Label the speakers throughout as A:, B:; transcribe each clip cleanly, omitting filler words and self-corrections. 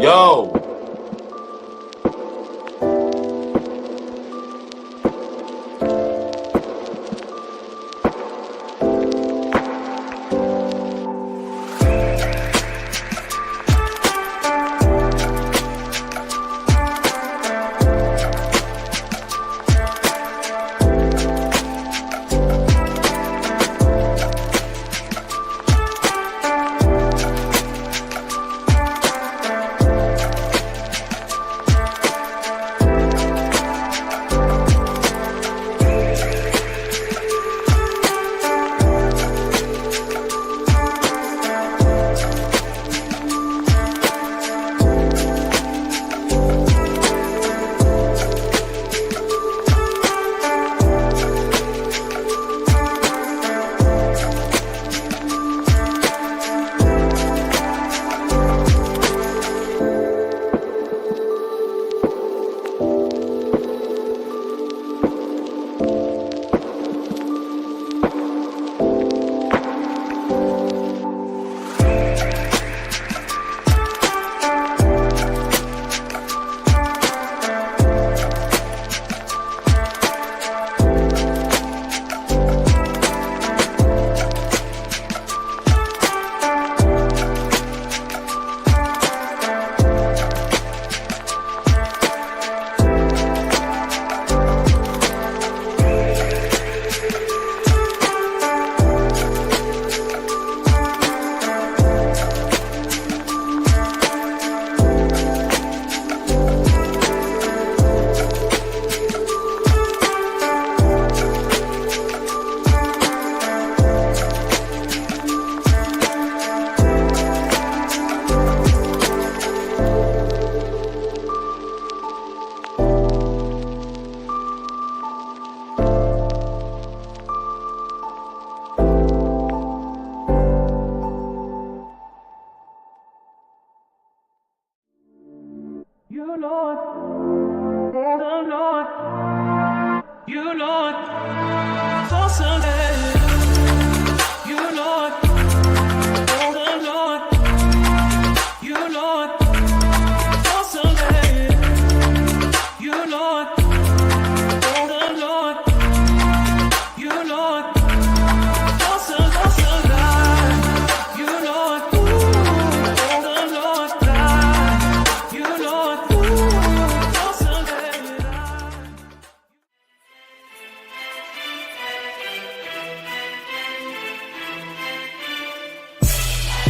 A: Yo.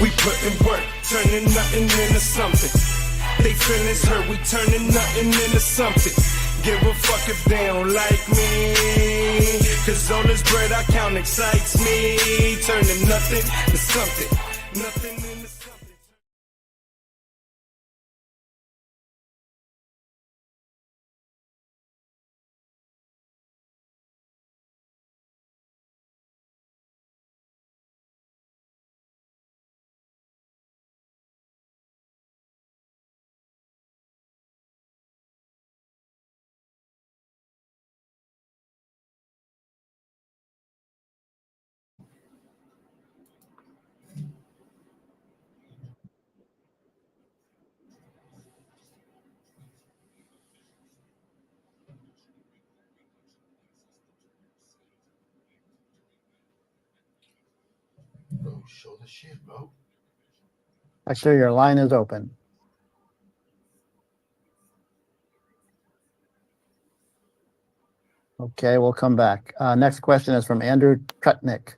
B: We putting work, turning nothing into something. They feelings hurt, we turning nothing into something. Give a fuck if they don't like me, cause all this bread I count excites me. Turning nothing to something, nothing into something.
A: Bro, show the shit, bro.
C: Actually, your line is open. Okay, we'll come back. Next question is from Andrew Trutnick.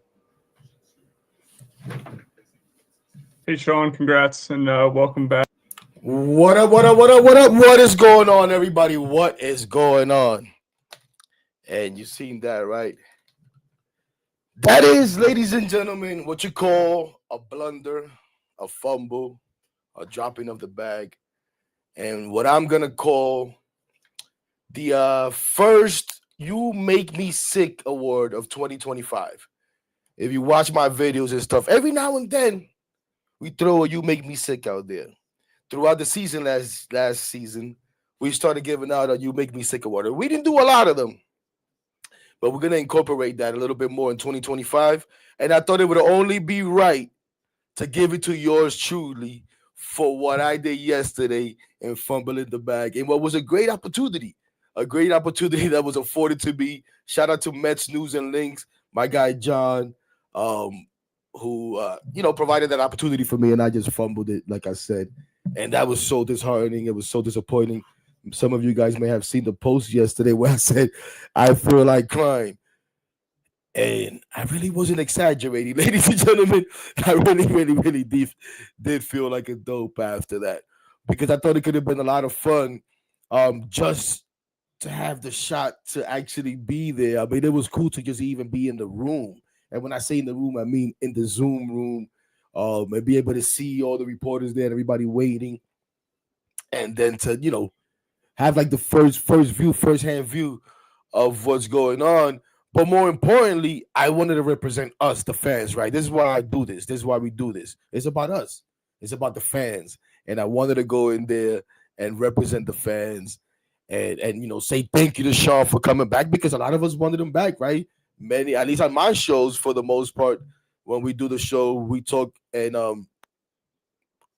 D: Hey, Sean, congrats and welcome back.
E: What up, what up, what up, what up? What is going on, everybody? What is going on? And you seen that, right? That is, ladies and gentlemen, what you call a blunder, a fumble, a dropping of the bag, and what I'm going to call the first You Make Me Sick award of 2025. If you watch my videos and stuff, every now and then we throw a You Make Me Sick out there. Throughout the season, last season, we started giving out a You Make Me Sick award. We didn't do a lot of them, but we're going to incorporate that a little bit more in 2025. And I thought it would only be right to give it to yours truly for what I did yesterday and fumbling the bag. And what was a great opportunity that was afforded to me. Shout out to Mets News and Links, my guy John, who provided that opportunity for me, and I just fumbled it, like I said. And that was so disheartening. It was so disappointing. Some of you guys may have seen the post yesterday where I said I feel like crying. And I really wasn't exaggerating, ladies and gentlemen. I really did feel like a dope after that, because I thought it could have been a lot of fun, just to have the shot to actually be there. I mean, it was cool to just even be in the room. And when I say in the room, I mean in the Zoom room, and be able to see all the reporters there, everybody waiting, and then to have like the first-hand view of what's going on. But more importantly, I wanted to represent us, the fans, right? This is why I do this. This is why we do this. It's about us. It's about the fans. And I wanted to go in there and represent the fans and say thank you to Sean for coming back, because a lot of us wanted him back, right? Many, at least on my shows, for the most part, when we do the show, we talk, and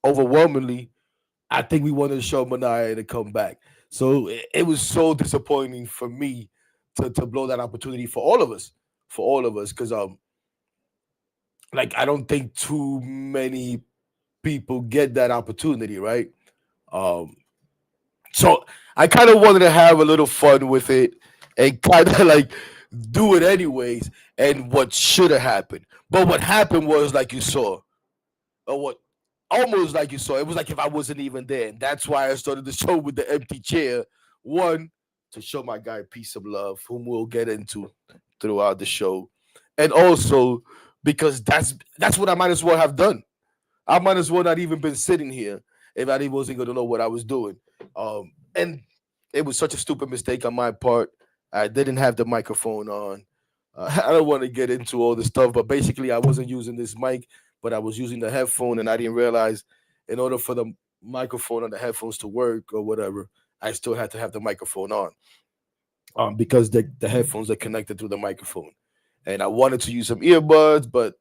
E: overwhelmingly, I think we wanted Sean Manaea to come back. So it was so disappointing for me to blow that opportunity for all of us, because I don't think too many people get that opportunity, right? So I kind of wanted to have a little fun with it and kind of do it anyways. And what should have happened, but what happened was like you saw, or what almost like you saw. It was like if I wasn't even there, and that's why I started the show with the empty chair. One, to show my guy peace of love, whom we'll get into throughout the show. And also because that's what I might as well have done. I might as well not even been sitting here if I wasn't going to know what I was doing. And it was such a stupid mistake on my part. I didn't have the microphone on. I don't want to get into all this stuff, but basically I wasn't using this mic, but I was using the headphone, and I didn't realize in order for the microphone and the headphones to work or whatever, I still had to have the microphone on, because the headphones are connected to the microphone. And I wanted to use some earbuds, but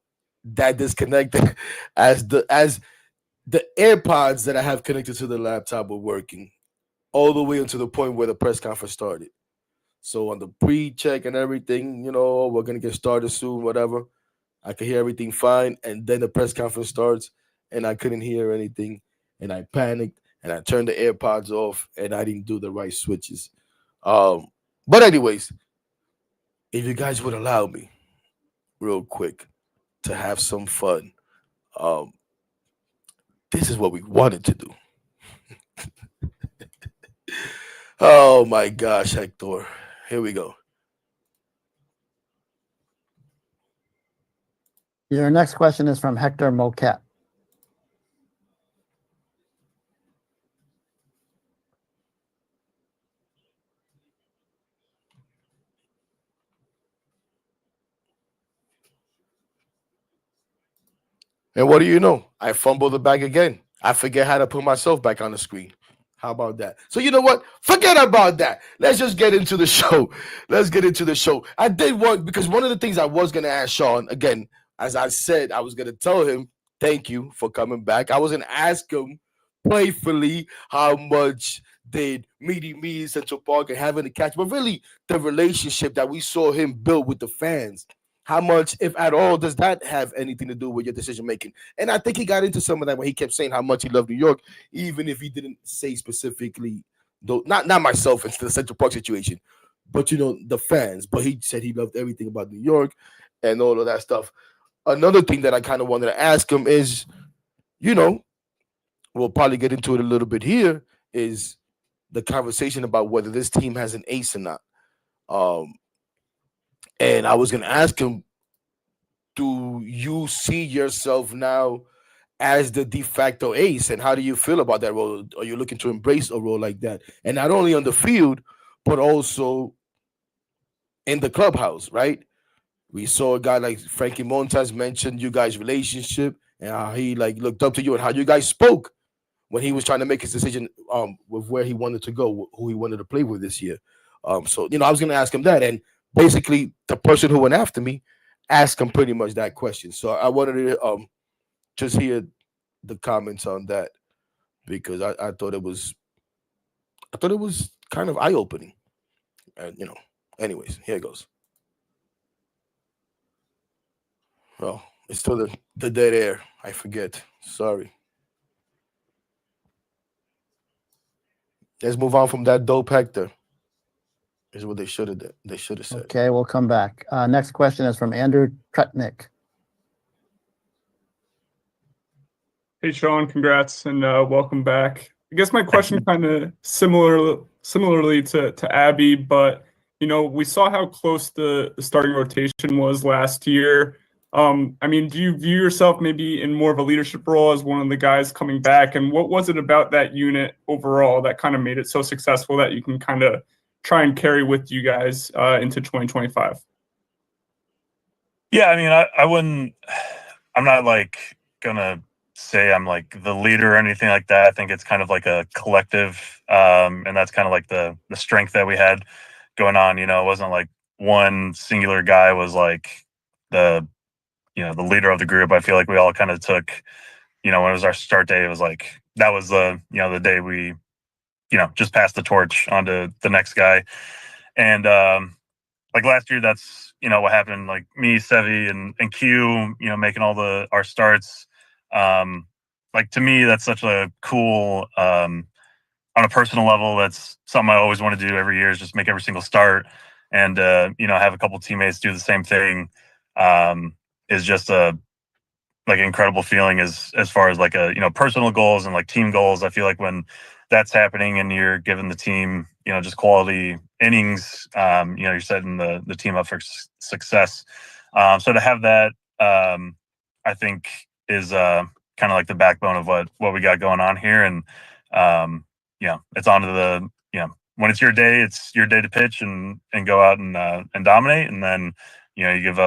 E: that disconnected as the AirPods that I have connected to the laptop were working all the way until the point where the press conference started. So on the pre-check and everything, we're going to get started soon, whatever. I could hear everything fine. And then the press conference starts and I couldn't hear anything. And I panicked and I turned the AirPods off and I didn't do the right switches. But anyways, if you guys would allow me real quick to have some fun, this is what we wanted to do. Oh my gosh, Hector. Here we go.
C: Your next question is from Hector Moquette.
E: And what do you know? I fumbled the bag again. I forget how to put myself back on the screen. How about that? So you know what? Forget about that. Let's just get into the show. I did want, because one of the things I was going to ask Sean, again, as I said, I was going to tell him, thank you for coming back. I was going to ask him playfully how much did meeting me in Central Park and having the catch, but really the relationship that we saw him build with the fans. How much, if at all, does that have anything to do with your decision making? And I think he got into some of that when he kept saying how much he loved New York, even if he didn't say specifically, though not myself into the Central Park situation, but the fans. But he said he loved everything about New York and all of that stuff. Another thing that I kind of wanted to ask him is, we'll probably get into it a little bit here, is the conversation about whether this team has an ace or not. And I was going to ask him, do you see yourself now as the de facto ace? And how do you feel about that role? Are you looking to embrace a role like that? And not only on the field, but also in the clubhouse, right? We saw a guy like Frankie Montas mention you guys' relationship and how he looked up to you and how you guys spoke when he was trying to make his decision with where he wanted to go, who he wanted to play with this year. So I was going to ask him that. And basically, the person who went after me asked him pretty much that question. So I wanted to just hear the comments on that. because I thought it was kind of eye-opening. And anyways, here it goes. Oh, it's still the dead air. I forget. Sorry. Let's move on from that dope Hector. Is what they should have done. They should have said.
C: Okay, we'll come back. Next question is from Andrew Trutnick.
D: Hey, Sean, congrats and welcome back. I guess my question kind of similarly to Abby, but we saw how close the starting rotation was last year. I mean, do you view yourself maybe in more of a leadership role as one of the guys coming back? And what was it about that unit overall that kind of made it so successful that you can kind of try and carry with you guys into 2025?
F: Yeah, I mean, I wouldn't. I'm not like gonna say I'm like the leader or anything like that. I think it's kind of like a collective, and that's kind of like the strength that we had going on. It wasn't like one singular guy was like the leader of the group. I feel like we all kind of took, when it was our start day, it was like that was the the day we just passed the torch on to the next guy. And like last year, that's what happened. Like me, Sevi, and Q, making all our starts. Like to me, that's such a cool, on a personal level, that's something I always want to do every year, is just make every single start, and have a couple teammates do the same thing. Is just a like incredible feeling as far as like a personal goals and like team goals. I feel like when that's happening and you're giving the team just quality innings, you're setting the team up for success. So to have that, I think is kind of like the backbone of what we got going on here. And it's on to the when it's your day to pitch and go out and dominate, and then you give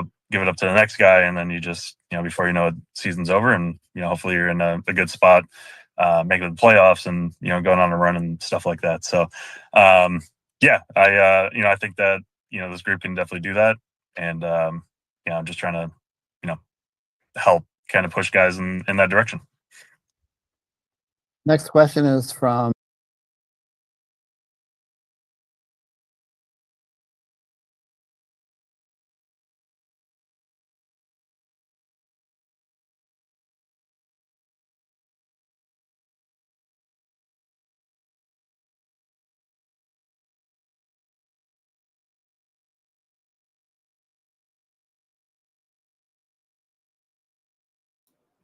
F: it up to the next guy, and then you just before you know it, season's over, and hopefully you're in a good spot, making the playoffs and going on a run and stuff like that. So I think that this group can definitely do that, and I'm just trying to help kind of push guys in that direction.
C: Next question is from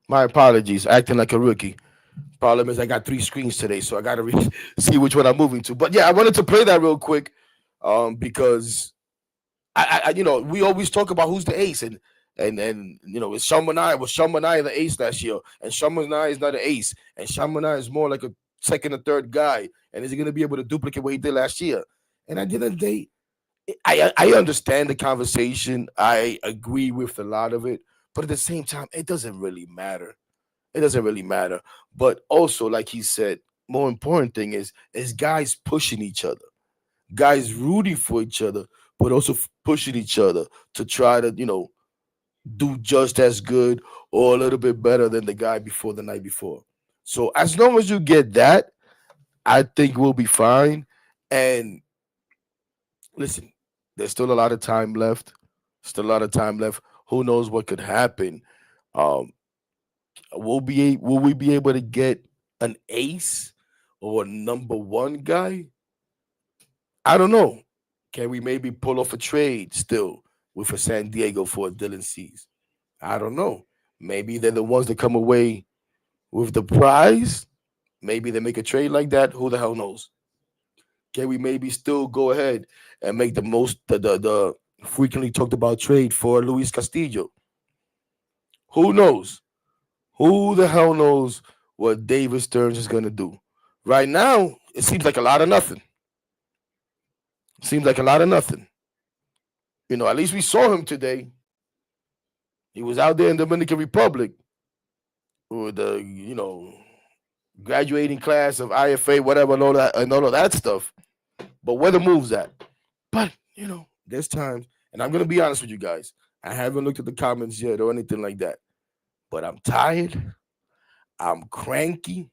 E: My apologies. Acting like a rookie. Problem is, I got 3 screens today, so I got to see which one I'm moving to. But yeah, I wanted to play that real quick, because I we always talk about who's the ace, and it's Sean Manaea. Was Sean Manaea the ace last year? And Sean Manaea is not an ace, and Sean Manaea is more like a second or third guy. And is he going to be able to duplicate what he did last year? And at the end of the day, I understand the conversation. I agree with a lot of it, but at the same time, it doesn't really matter. It doesn't really matter. But also, like he said, more important thing is guys pushing each other, guys rooting for each other, but also pushing each other to try to, do just as good or a little bit better than the guy before the night before. So as long as you get that, I think we'll be fine. And listen, there's still a lot of time left. Still a lot of time left. Who knows what could happen? Will we be able to get an ace or a number one guy? I don't know. Can we maybe pull off a trade still with a San Diego for a Dylan Cease? I don't know. Maybe they're the ones that come away with the prize. Maybe they make a trade like that. Who the hell knows? Can we maybe still go ahead and make the frequently talked about trade for Luis Castillo? Who knows? Who the hell knows what David Stearns is going to do? Right now, it seems like a lot of nothing. Seems like a lot of nothing. At least we saw him today. He was out there in Dominican Republic with the, graduating class of IFA, whatever, and all of that stuff. But where the moves at? But, there's times, and I'm going to be honest with you guys, I haven't looked at the comments yet or anything like that. But I'm tired. I'm cranky.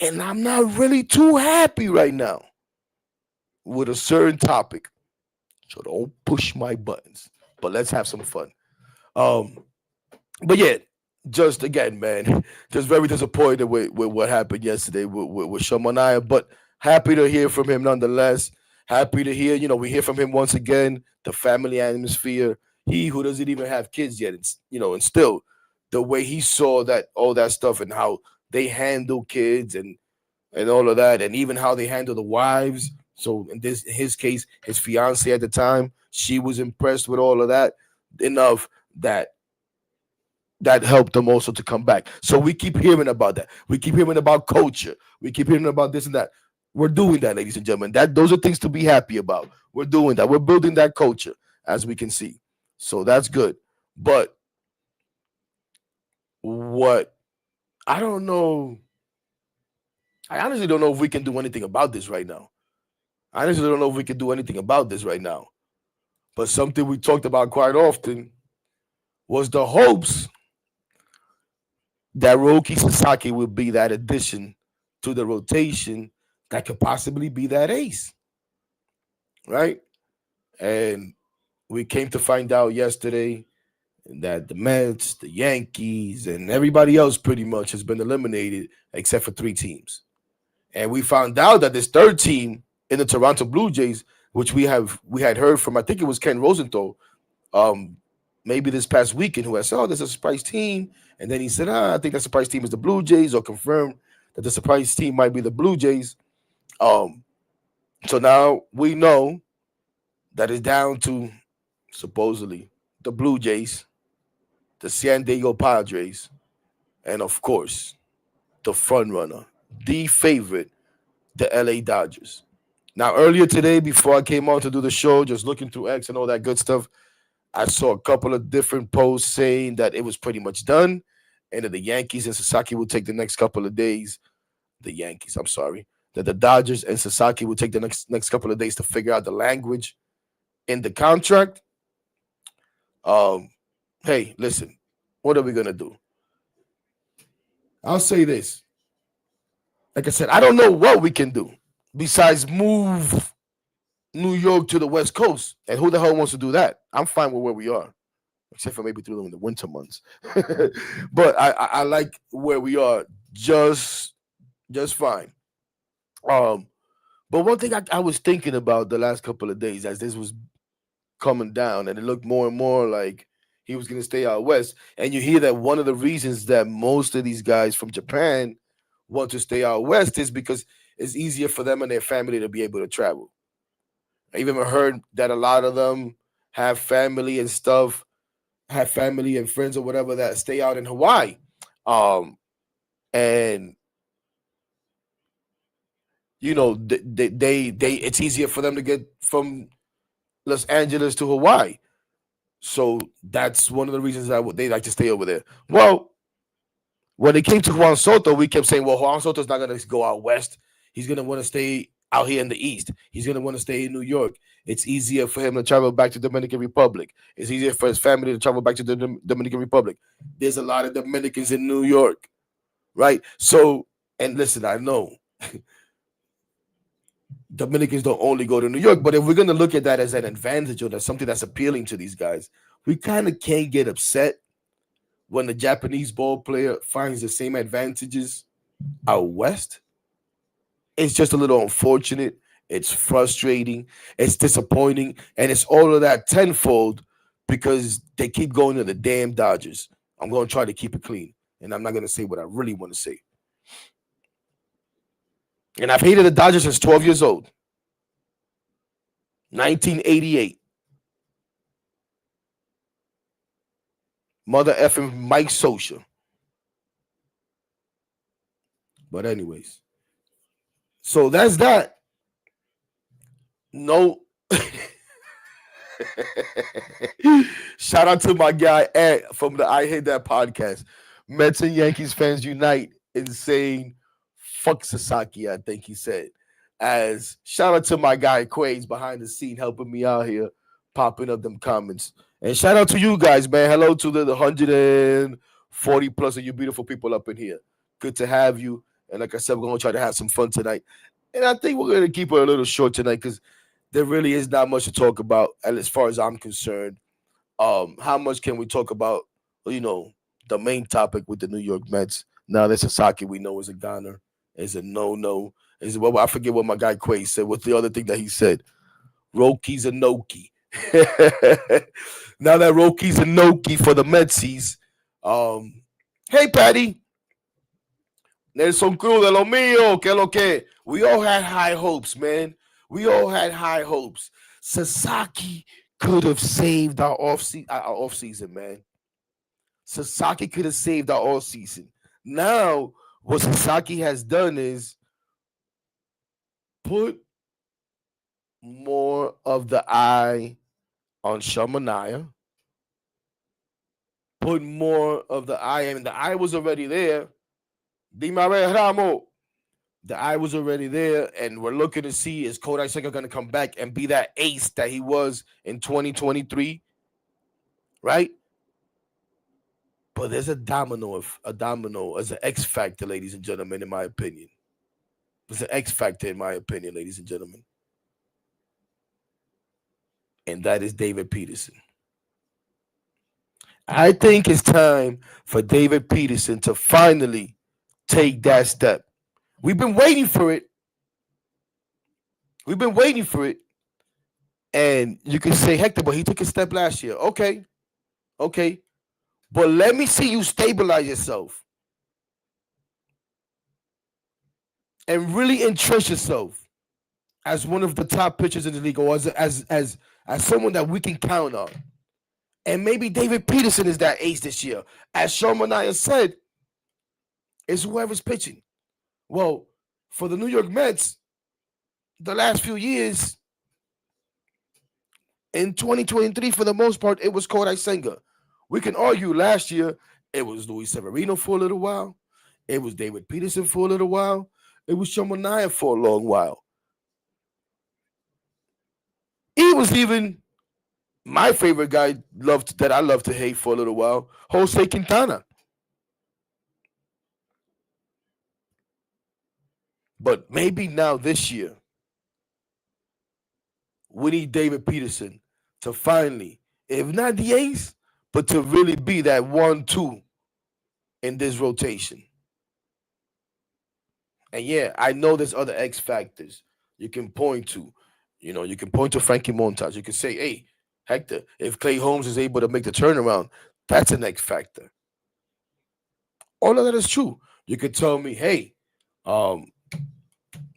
E: And I'm not really too happy right now with a certain topic. So don't push my buttons. But let's have some fun. But yeah, just again, man, just very disappointed with what happened yesterday with Sean Manaea, but happy to hear from him nonetheless. Happy to hear, we hear from him once again, the family atmosphere. He who doesn't even have kids yet, and still the way he saw that all that stuff and how they handle kids and all of that, and even how they handle the wives. So in his case, his fiance at the time, she was impressed with all of that enough that helped them also to come back. So we keep hearing about that. We keep hearing about culture. We keep hearing about this and that. We're doing that, ladies and gentlemen. Those are things to be happy about. We're doing that. We're building that culture, as we can see. So that's good. But what I don't know, I honestly don't know if we can do anything about this right now. But something we talked about quite often was the hopes that Roki Sasaki would be that addition to the rotation that could possibly be that ace, right? And we came to find out yesterday that the Mets, the Yankees, and everybody else pretty much has been eliminated except for 3 teams. And we found out that this third team in the Toronto Blue Jays, which we had heard from, I think it was Ken Rosenthal, maybe this past weekend, who had said, there's a surprise team. And then he said, I think that surprise team is the Blue Jays, or confirmed that the surprise team might be the Blue Jays. So now we know that it's down to supposedly the Blue Jays, the San Diego Padres, and of course, the front runner, the favorite, the LA Dodgers. Now, earlier today, before I came on to do the show, just looking through X and all that good stuff, I saw a couple of different posts saying that it was pretty much done and that the Yankees and Sasaki will take the next couple of days. That the Dodgers and Sasaki will take the next couple of days to figure out the language in the contract. Hey, listen, what are we going to do? I'll say this. Like I said, I don't know what we can do besides move New York to the West Coast. And who the hell wants to do that? I'm fine with where we are, except for maybe through the winter months. But I like where we are just fine. But one thing I was thinking about the last couple of days as this was coming down, and it looked more and more like he was going to stay out west. And you hear that one of the reasons that most of these guys from Japan want to stay out west is because it's easier for them and their family to be able to travel. I even heard that a lot of them have family and stuff, have family and friends or whatever that stay out in Hawaii. And they it's easier for them to get from Los Angeles to Hawaii. So that's one of the reasons that they like to stay over there. Well, when it came to Juan Soto, we kept saying, well, Juan Soto's not going to go out west. He's going to want to stay out here in the East. He's going to want to stay in New York. It's easier for him to travel back to Dominican Republic. It's easier for his family to travel back to the Dominican Republic. There's a lot of Dominicans in New York, right? So, and listen, I know Dominicans don't only go to New York, but if we're going to look at that as an advantage or that's something that's appealing to these guys, we kind of can't get upset when the Japanese ball player finds the same advantages out west. It's just a little unfortunate. It's frustrating. It's disappointing. And it's all of that tenfold because they keep going to the damn Dodgers. I'm going to try to keep it clean. And I'm not going to say what I really want to say. And I've hated the Dodgers since 12 years old. 1988. Mother effing Mike Scioscia. But anyways. So that's that. No. Shout out to my guy Ed from the I Hate That podcast. Mets and Yankees fans unite in saying fuck Sasaki, I think he said. As shout out to my guy Quays behind the scene helping me out here, popping up them comments. And shout out to you guys, man. Hello to the 140 plus of you beautiful people up in here. Good to have you. And like I said, we're going to try to have some fun tonight. And I think we're going to keep it a little short tonight because there really is not much to talk about as far as I'm concerned. How much can we talk about, the main topic with the New York Mets? Now that Sasaki we know is a goner, is a no-no. I forget what my guy Quay said. What's the other thing that he said? Roki's a Noki. Now that Roki's a Noki for the Metsies. Hey, Patty. Nelson Cruz de lo mío, que lo que. We all had high hopes, man. We all had high hopes. Sasaki could have saved our offseason, man. Sasaki could have saved our offseason. Now, what Sasaki has done is put more of the eye on Sean Manaea. Put more of the eye. I mean, the eye was already there. Di Maria Ramo. The eye was already there, and we're looking to see is Kodai Senga going to come back and be that ace that he was in 2023, right? But there's a domino as an X factor, ladies and gentlemen, in my opinion. There's an X factor, in my opinion, ladies and gentlemen. And that is David Peterson. I think it's time for David Peterson to finally take that step. We've been waiting for it. And you can say, Hector, but he took a step last year. Okay. But let me see you stabilize yourself and really entrench yourself as one of the top pitchers in the league, or as someone that we can count on. And maybe David Peterson is that ace this year. As Sean Manaea said, it's whoever's pitching. Well, for the New York Mets, the last few years, in 2023, for the most part, it was Kodai Senga. We can argue last year, it was Luis Severino for a little while. It was David Peterson for a little while. It was Sean Manaea for a long while. He was even my favorite guy that I love to hate for a little while, Jose Quintana. But maybe now this year, we need David Peterson to finally, if not the ace, but to really be that 1-2 in this rotation. And yeah, I know there's other X factors you can point to. You can point to Frankie Montas. You can say, hey, Hector, if Clay Holmes is able to make the turnaround, that's an X factor. All of that is true. You could tell me, hey,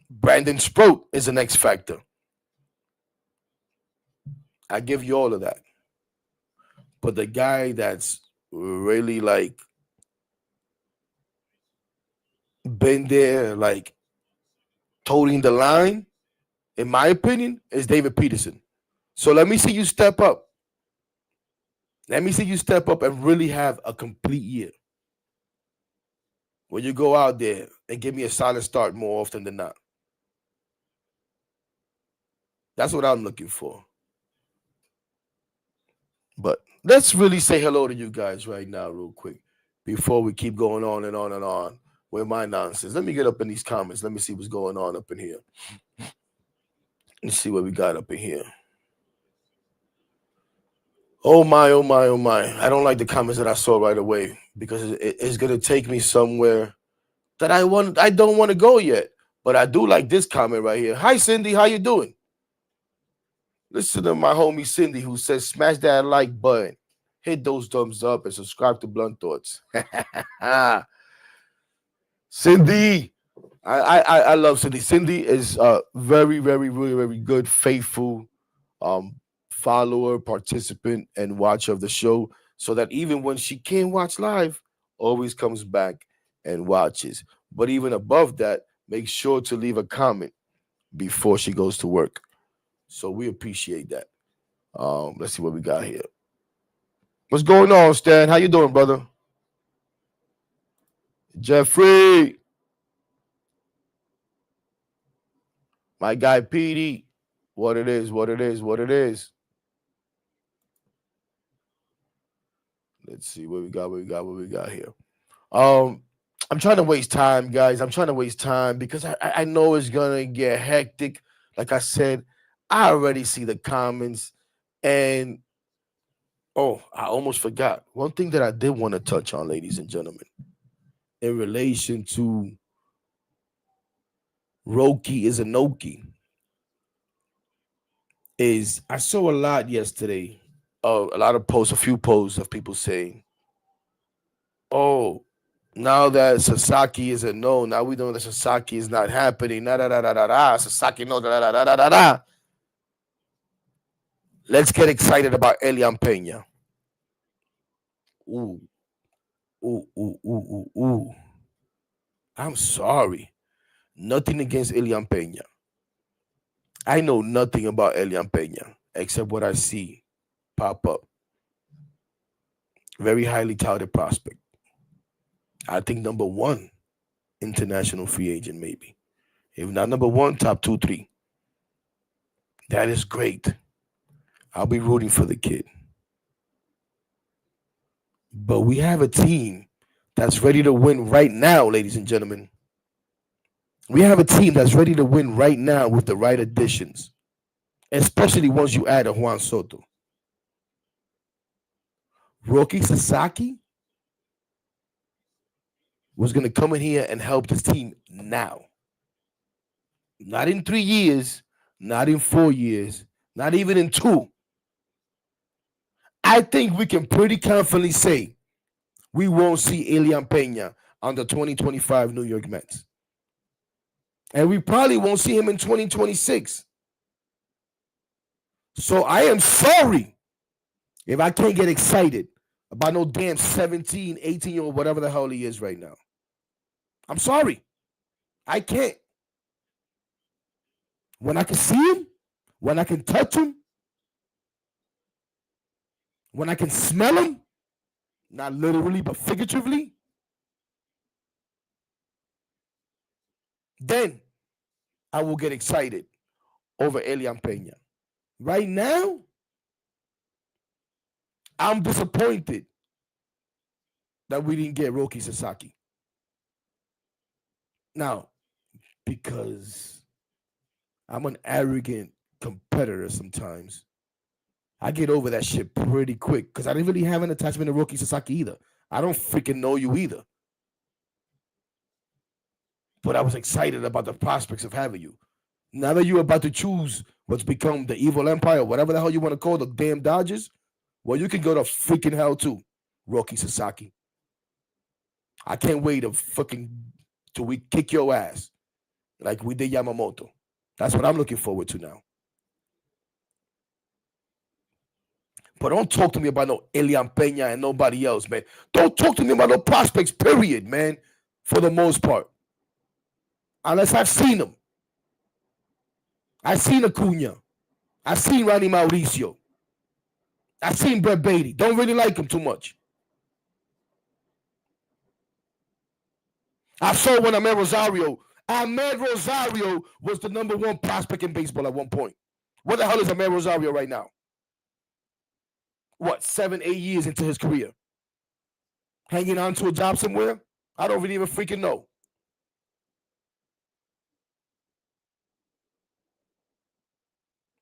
E: Brandon Sproat is an X factor. I give you all of that. But the guy that's really been there, toting the line, in my opinion, is David Peterson. So let me see you step up. Let me see you step up and really have a complete year. When you go out there and give me a solid start more often than not. That's what I'm looking for. But let's really say hello to you guys right now real quick before we keep going on and on and on with my nonsense. Let me get up in these comments. Let me see what's going on up in here. Let's see what we got up in here. Oh my. I don't like the comments that I saw right away because it's going to take me somewhere that I don't want to go yet. But I do like this comment right here. Hi, Cindy. How you doing? Listen to my homie Cindy who says, smash that like button, hit those thumbs up, and subscribe to Blunt Thoughts. Cindy, I love Cindy. Cindy is a very, very, really, very good, faithful follower, participant, and watcher of the show, so that even when she can't watch live, always comes back and watches. But even above that, make sure to leave a comment before she goes to work. So we appreciate that. Let's see what we got here. What's going on, Stan? How you doing, brother? Jeffrey. My guy, Petey. What it is. Let's see what we got here. I'm trying to waste time, guys. I'm trying to waste time because I know it's gonna get hectic. Like I said, I already see the comments, and oh, I almost forgot one thing that I did want to touch on, ladies and gentlemen, in relation to Roki Sasaki, is I saw a lot yesterday, a lot of posts, a few posts of people saying, "Oh, now that Sasaki is a no, now we know that Sasaki is not happening. Da da da da da da. Sasaki no da da da da da da. Let's get excited about Elian Pena." Ooh, ooh, ooh, ooh, ooh, ooh. I'm sorry. Nothing against Elian Pena. I know nothing about Elian Pena except what I see pop up. Very highly touted prospect. I think number one international free agent, maybe. If not number one, top 2, 3. That is great. I'll be rooting for the kid. But we have a team that's ready to win right now, ladies and gentlemen. We have a team that's ready to win right now with the right additions, especially once you add a Juan Soto. Roki Sasaki was going to come in here and help this team now. Not in 3 years, not in 4 years, not even in 2. I think we can pretty confidently say we won't see Elian Pena on the 2025 New York Mets. And we probably won't see him in 2026. So I am sorry if I can't get excited about no damn 17, 18-year-old, whatever the hell he is right now. I'm sorry. I can't. When I can see him, when I can touch him, when I can smell him, not literally but figuratively, then I will get excited over Elian Pena. Right now, I'm disappointed that we didn't get Roki Sasaki. Now, because I'm an arrogant competitor sometimes, I get over that shit pretty quick because I didn't really have an attachment to Roki Sasaki either. I don't freaking know you either. But I was excited about the prospects of having you. Now that you're about to choose what's become the evil empire, whatever the hell you want to call the damn Dodgers, well, you can go to freaking hell too, Roki Sasaki. I can't wait till we kick your ass like we did Yamamoto. That's what I'm looking forward to now. But don't talk to me about no Elian Pena and nobody else, man. Don't talk to me about no prospects, period, man, for the most part. Unless I've seen them. I've seen Acuna. I've seen Ronnie Mauricio. I've seen Brett Beatty. Don't really like him too much. I saw when Ahmed Rosario. Ahmed Rosario was the number 1 prospect in baseball at one point. What the hell is Ahmed Rosario right now? What, 7, 8 years into his career? Hanging on to a job somewhere? I don't really even freaking know.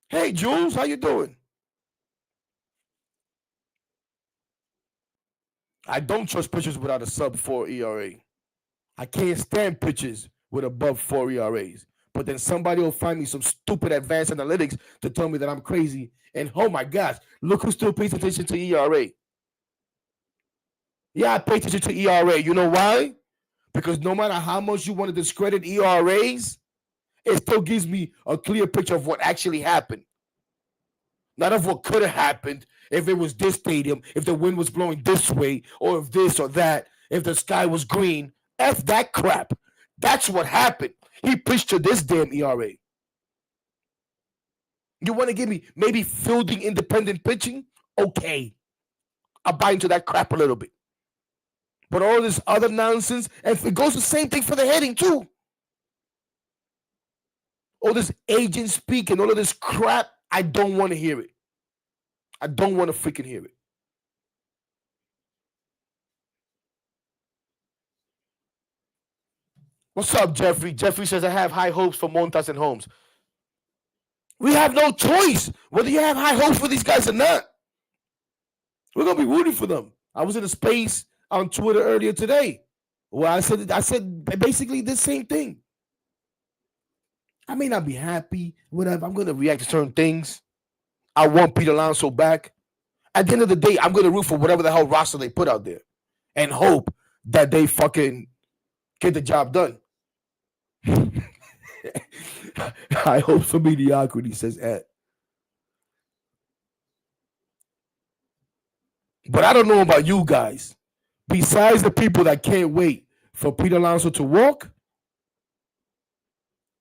E: Hey, Jules, how you doing? I don't trust pitchers without a sub-4 ERA. I can't stand pitchers with above 4 ERAs. But then somebody will find me some stupid advanced analytics to tell me that I'm crazy. And oh my gosh, look who still pays attention to ERA. Yeah, I pay attention to ERA. You know why? Because no matter how much you want to discredit ERAs, it still gives me a clear picture of what actually happened. Not of what could have happened if it was this stadium, if the wind was blowing this way, or if this or that, if the sky was green. F that crap. That's what happened. He pitched to this damn ERA. You want to give me maybe fielding independent pitching? Okay. I'll buy into that crap a little bit. But all this other nonsense, and it goes the same thing for the hitting too. All this agent speak and all of this crap, I don't want to hear it. I don't want to freaking hear it. What's up, Jeffrey? Jeffrey says, I have high hopes for Montas and Holmes. We have no choice whether you have high hopes for these guys or not. We're going to be rooting for them. I was in a space on Twitter earlier today where I said basically the same thing. I may not be happy, whatever. I'm going to react to certain things. I want Pete Alonso back. At the end of the day, I'm going to root for whatever the hell roster they put out there and hope that they fucking get the job done. I hope for mediocrity, says Ed. But I don't know about you guys. Besides the people that can't wait for Pete Alonso to walk,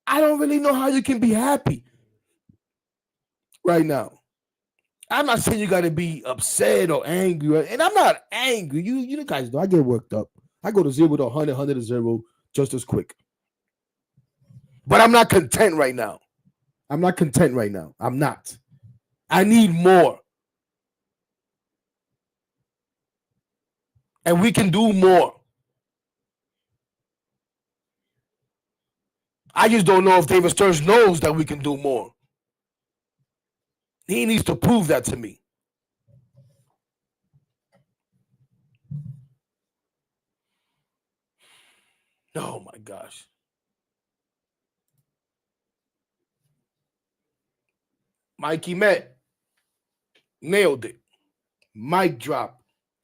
E: I don't really know how you can be happy right now. I'm not saying you got to be upset or angry, and I'm not angry. You guys know I get worked up. I go to 0 to 100, 100 to 0 just as quick. But I'm not content right now. I'm not. I need more. And we can do more. I just don't know if David Stearns knows that we can do more. He needs to prove that to me. Oh, my gosh. Mikey Met nailed it. Mic drop.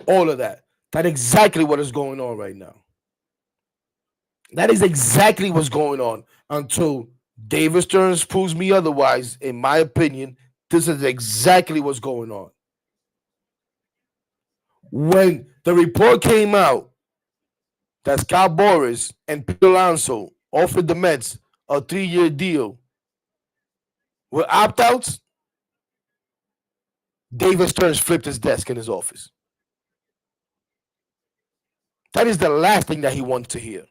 E: All of that. That's exactly what is going on right now. That is exactly what's going on until David Stearns proves me otherwise. In my opinion, this is exactly what's going on. When the report came out that Scott Boras and Pete Alonso offered the Mets a 3-year deal with opt-outs, David Stearns flipped his desk in his office. That is the last thing that he wanted to hear.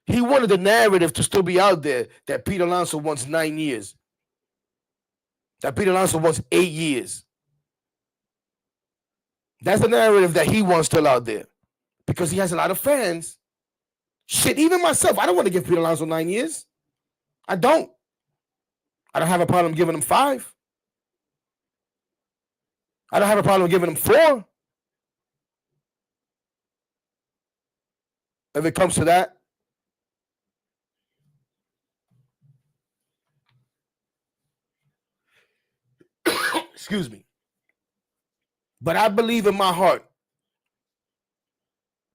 E: He wanted the narrative to still be out there that Pete Alonso wants 9 years. That Pete Alonso wants 8 years. That's the narrative that he wants still out there. Because he has a lot of fans. Shit, even myself, I don't want to give Pete Alonso 9 years. I don't. I don't have a problem giving him 5. I don't have a problem giving him 4. If it comes to that. Excuse me. But I believe in my heart.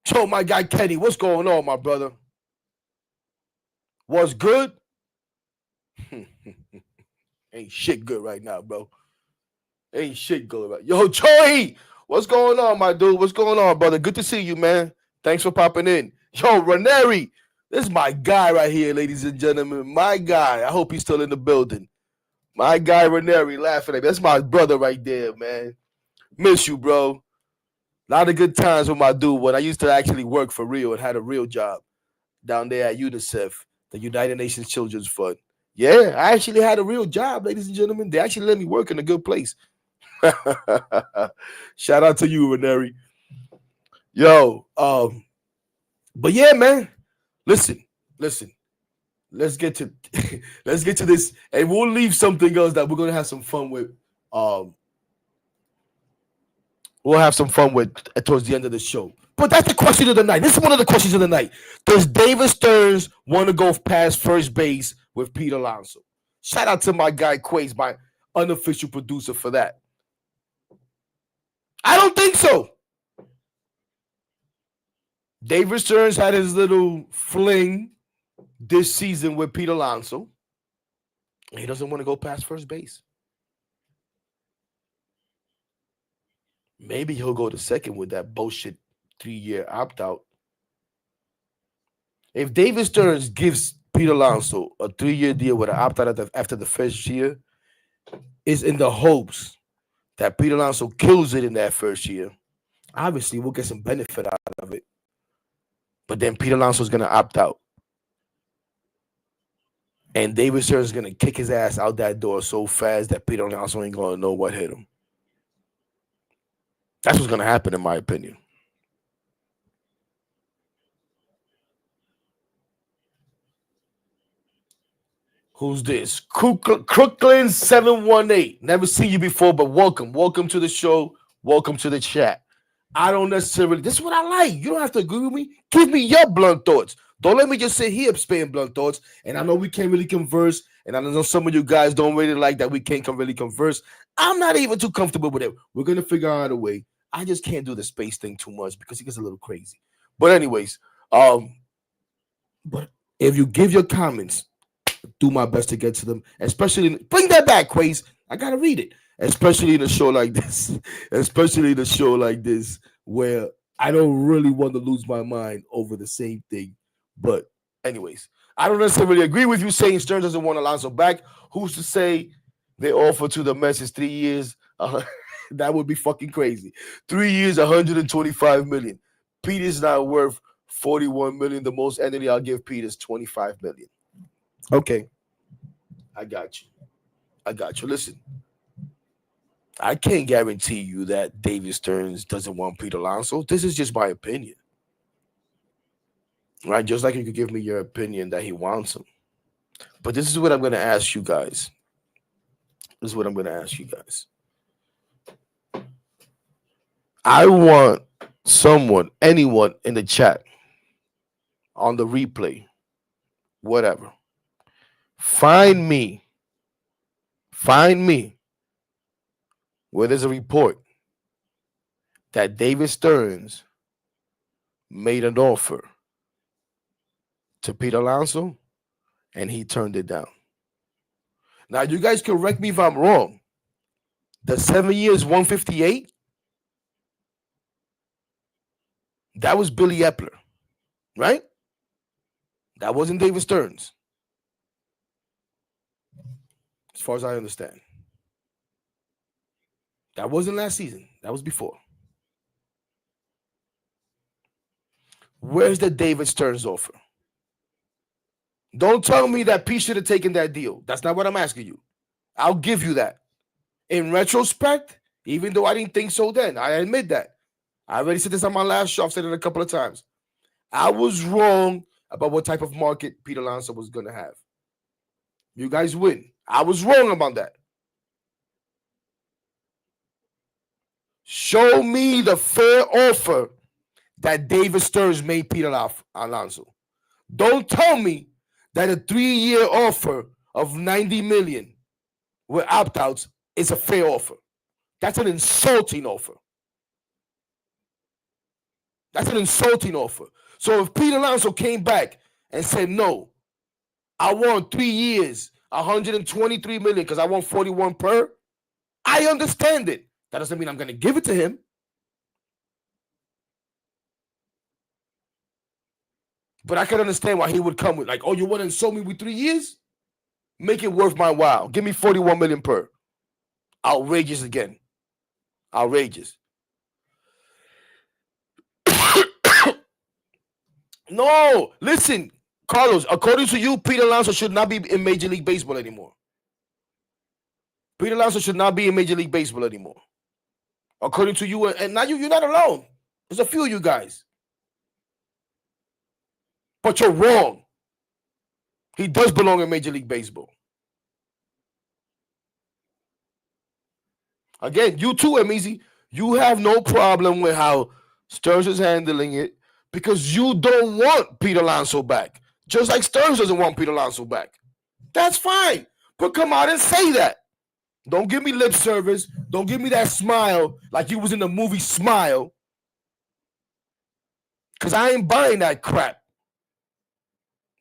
E: Yo, my guy Kenny, what's going on, my brother? What's good? Ain't shit good right now, bro. Ain't shit good right. Yo, Joey, what's going on, my dude? What's going on, brother? Good to see you, man. Thanks for popping in. Yo, Ranieri, this is my guy right here, ladies and gentlemen. My guy. I hope he's still in the building. My guy, Ranieri, laughing at me. That's my brother right there, man. Miss you, bro. A lot of good times with my dude when I used to actually work for real and had a real job down there at UNICEF, the United Nations Children's Fund. Yeah, I actually had a real job, ladies and gentlemen. They actually let me work in a good place. Shout out to you, Ranieri. Yo, but yeah, man. Listen. Let's get to this, and we'll leave something else that we're gonna have some fun with. We'll have some fun with towards the end of the show. But that's the question of the night. This is one of the questions of the night. Does David Stearns want to go past first base with Pete Alonso? Shout out to my guy Quays, my unofficial producer, for that. I don't think so. David Stearns had his little fling this season with Pete Alonso. He doesn't want to go past first base. Maybe he'll go to second with that bullshit 3-year opt-out. If David Stearns gives Pete Alonso a 3-year deal with an opt-out after the first year, is in the hopes that Pete Alonso kills it in that first year. Obviously, we'll get some benefit out of it. But then Pete Alonso's going to opt out. And David Stearns is going to kick his ass out that door so fast that Pete Alonso ain't going to know what hit him. That's what's going to happen, in my opinion. Who's this? Crooklyn 718. Never seen you before, but welcome. Welcome to the show. Welcome to the chat. I don't necessarily, this is what I like. You don't have to agree with me. Give me your blunt thoughts. Don't let me just sit here spitting blunt thoughts. And I know we can't really converse. And I know some of you guys don't really like that we can't really converse. I'm not even too comfortable with it. We're going to figure out a way. I just can't do the space thing too much because it gets a little crazy. But anyways, but if you give your comments, do my best to get to them, especially bring that back, Quaze. I gotta read it, especially in a show like this, where I don't really want to lose my mind over the same thing. But anyways, I don't necessarily agree with you saying Stearns doesn't want Alonso back. Who's to say they offer to the Mets is 3 years? That would be fucking crazy. 3 years, 125 million. Pete is not worth 41 million. The most entity I'll give Pete is 25 million. Okay, I got you. Listen, I can't guarantee you that David Stearns doesn't want Pete Alonso. This is just my opinion. Right? Just like you could give me your opinion that he wants him. But this is what I'm going to ask you guys. I want anyone in the chat, on the replay, whatever. Find me where there's a report that David Stearns made an offer to Pete Alonso and he turned it down. Now, you guys correct me if I'm wrong. The 7 years, 158, that was Billy Epler, right? That wasn't David Stearns. As far as I understand. That wasn't last season. That was before. Where's the David Stearns offer? Don't tell me that Pete should have taken that deal. That's not what I'm asking you. I'll give you that. In retrospect, even though I didn't think so then, I admit that. I already said this on my last show. I've said it a couple of times. I was wrong about what type of market Pete Alonso was going to have. You guys win. I was wrong about that. Show me the fair offer that David Stearns made Pete Alonso. Don't tell me that a 3-year offer of 90 million with opt-outs is a fair offer. That's an insulting offer. So if Pete Alonso came back and said, no, I want 3 years, 123 million because I want 41 per, I understand it. That doesn't mean I'm going to give it to him. But I can understand why he would come with, like, oh, you want to insult me with 3 years? Make it worth my while. Give me 41 million per. Outrageous again. Outrageous. No, listen, Carlos, according to you, Pete Alonso should not be in Major League Baseball anymore. Pete Alonso should not be in Major League Baseball anymore. According to you, and now you're not alone. There's a few of you guys. But you're wrong. He does belong in Major League Baseball. Again, you too, Emizi. You have no problem with how Stearns is handling it because you don't want Pete Alonso back. Just like Stearns doesn't want Pete Alonso back. That's fine. But come out and say that. Don't give me lip service. Don't give me that smile like you was in the movie Smile. Because I ain't buying that crap.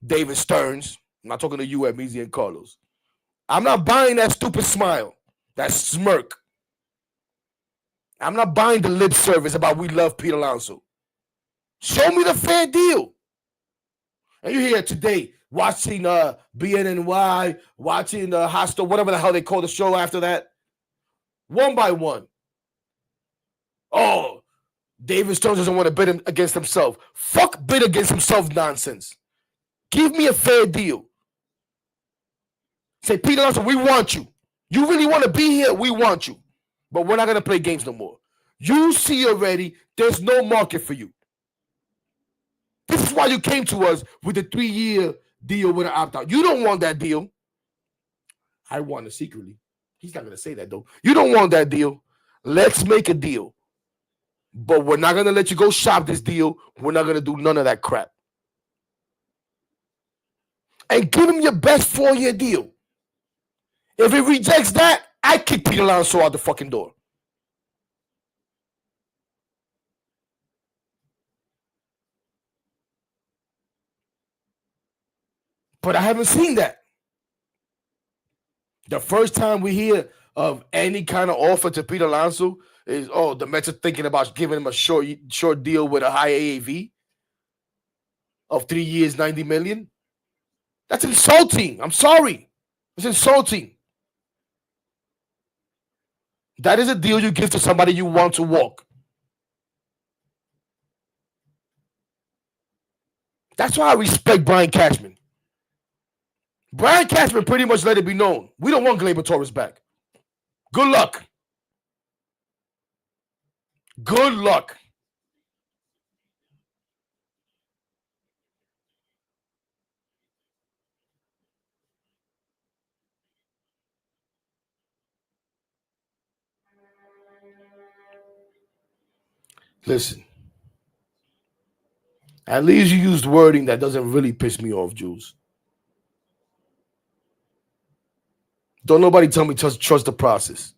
E: David Stearns. I'm not talking to you, Emizi and Carlos. I'm not buying that stupid smile, that smirk. I'm not buying the lip service about we love Pete Alonso. Show me the fair deal. And you're here today watching BNNY, watching Hostel, whatever the hell they call the show after that. One by one. Oh, David Stearns doesn't want to bid against himself. Fuck bid against himself nonsense. Give me a fair deal. Say, Pete Alonso, we want you. You really want to be here? We want you. But we're not going to play games no more. You see already there's no market for you. This is why you came to us with a 3-year deal with an opt-out. You don't want that deal. I want it secretly. He's not going to say that, though. You don't want that deal. Let's make a deal. But we're not going to let you go shop this deal. We're not going to do none of that crap. And give him your best 4-year deal. If he rejects that, I kick Pete Alonso out the fucking door. But I haven't seen that. The first time we hear of any kind of offer to Pete Alonso is, the Mets are thinking about giving him a short deal with a high AAV of 3 years, $90 million. That's insulting. I'm sorry. It's insulting. That is a deal you give to somebody you want to walk. That's why I respect Brian Cashman. Brian Cashman pretty much let it be known. We don't want Gleyber Torres back. Good luck. Good luck. Listen. At least you used wording that doesn't really piss me off, Jules. Don't nobody tell me trust the process.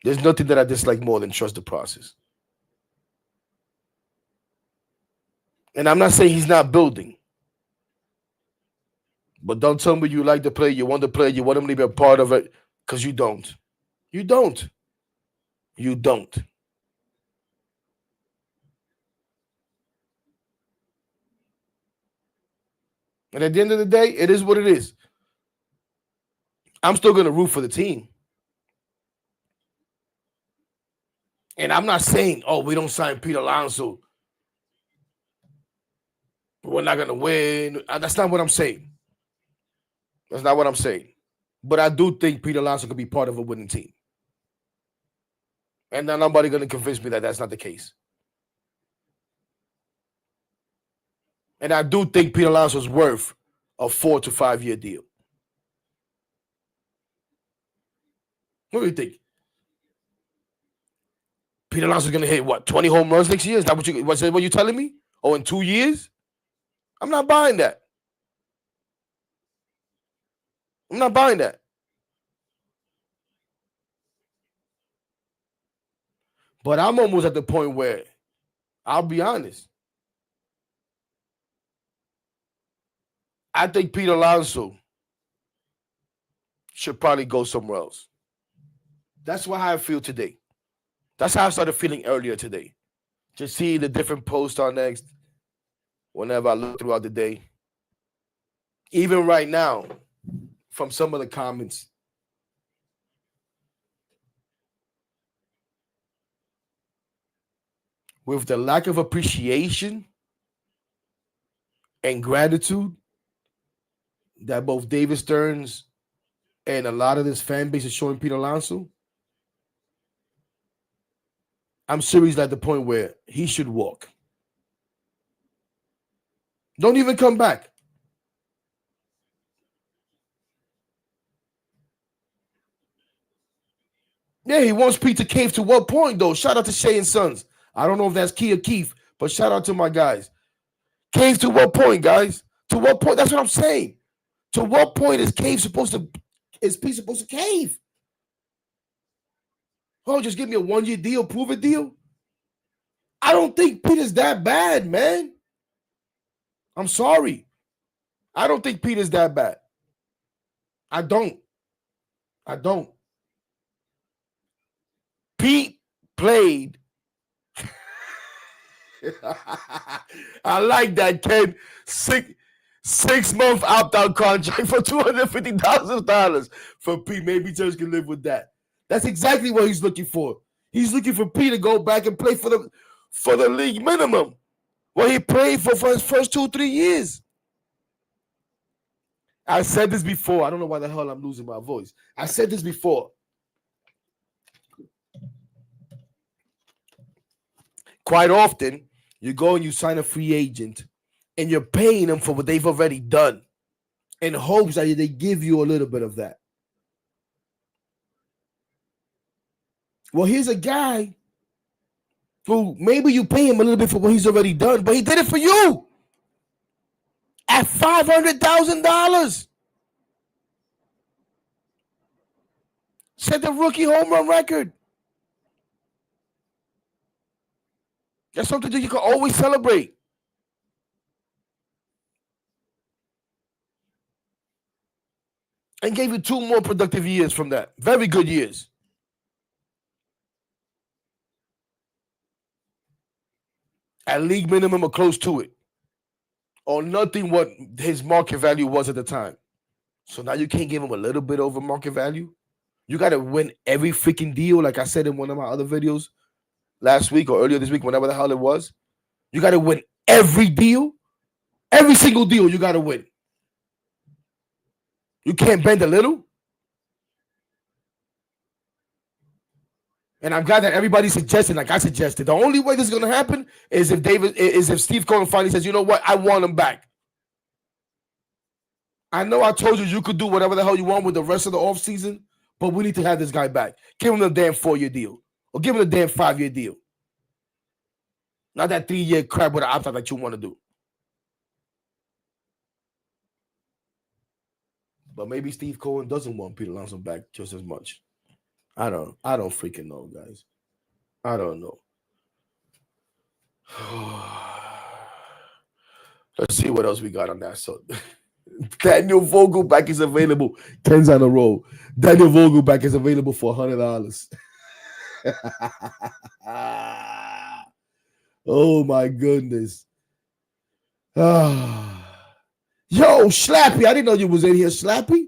E: There's nothing that I dislike more than trust the process. And I'm not saying he's not building. But don't tell me you like the player, you want the player, you want him to be a part of it, because you don't. You don't. You don't. And at the end of the day, it is what it is. I'm still going to root for the team. And I'm not saying, we don't sign Pete Alonso, we're not going to win. That's not what I'm saying. That's not what I'm saying. But I do think Pete Alonso could be part of a winning team. And nobody's going to convince me that that's not the case. And I do think Pete Alonso's worth a 4 to 5 year deal. What do you think? Pete Alonso's going to hit, 20 home runs next year? Is that what you're telling me? Oh, in 2 years? I'm not buying that. I'm not buying that. But I'm almost at the point where, I'll be honest, I think Pete Alonso should probably go somewhere else. That's how I feel today. That's how I started feeling earlier today. Just see the different posts on Next whenever I look throughout the day. Even right now, from some of the comments. With the lack of appreciation and gratitude that both David Stearns and a lot of this fan base is showing Pete Alonso, I'm seriously at the point where he should walk. Don't even come back. Yeah, he wants Pete to cave to what point, though? Shout out to Shay and Sons. I don't know if that's Key or Keith, but shout out to my guys. Cave to what point, guys? To what point? That's what I'm saying. To what point is Pete supposed to cave? Oh, just give me a 1 year deal, prove it deal. I don't think Pete is that bad, man. I'm sorry. I don't think Pete is that bad. I don't. Pete played. I like that, Ken. 6-month opt-out contract for $250,000 for Pete. Maybe Church can live with that. That's exactly what he's looking for. He's looking for Pete to go back and play for the league minimum. What he played for his first 2-3 years. I said this before. I don't know why the hell I'm losing my voice. I said this before. Quite often, you go and you sign a free agent and you're paying them for what they've already done in hopes that they give you a little bit of that. Well, here's a guy who maybe you pay him a little bit for what he's already done, but he did it for you at $500,000. Set the rookie home run record. That's something that you can always celebrate. And gave you 2 more productive years from that. Very good years. At league minimum or close to it. Or nothing what his market value was at the time. So now you can't give him a little bit over market value. You got to win every freaking deal, like I said in one of my other videos last week or earlier this week, whenever the hell it was. You got to win every deal. Every single deal you got to win. You can't bend a little. And I'm glad that everybody's suggesting, like I suggested. The only way this is going to happen is if Steve Cohen finally says, you know what, I want him back. I know I told you could do whatever the hell you want with the rest of the offseason, but we need to have this guy back. Give him the damn 4-year deal. Or give him the damn 5-year deal. Not that 3-year crap with an opt-out that you want to do. But maybe Steve Cohen doesn't want Pete Alonso back just as much. I don't freaking know, guys. I don't know. Let's see what else we got on that. So Daniel Vogelback is available. Ken's on a roll. Daniel Vogelback is available for $100. Oh my goodness. Yo, Slappy. I didn't know you was in here, Slappy.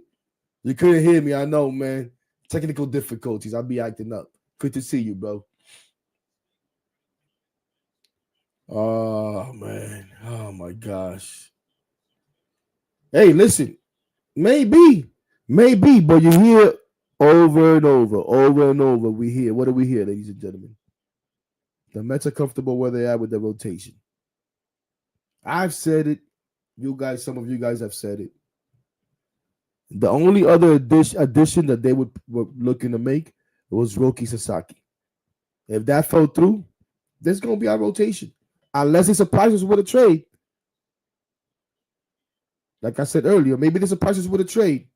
E: You couldn't hear me. I know, man. Technical difficulties. I'll be acting up. Good to see you, bro. Oh, man. Oh, my gosh. Hey, listen. Maybe, but you hear over and over. We hear. What do we hear, ladies and gentlemen? The Mets are comfortable where they are with the rotation. I've said it. Some of you guys have said it. The only other addition that they were looking to make was Roki Sasaki. If that fell through, there's going to be our rotation. Unless they surprise us with a trade. Like I said earlier, maybe they surprise us with a trade.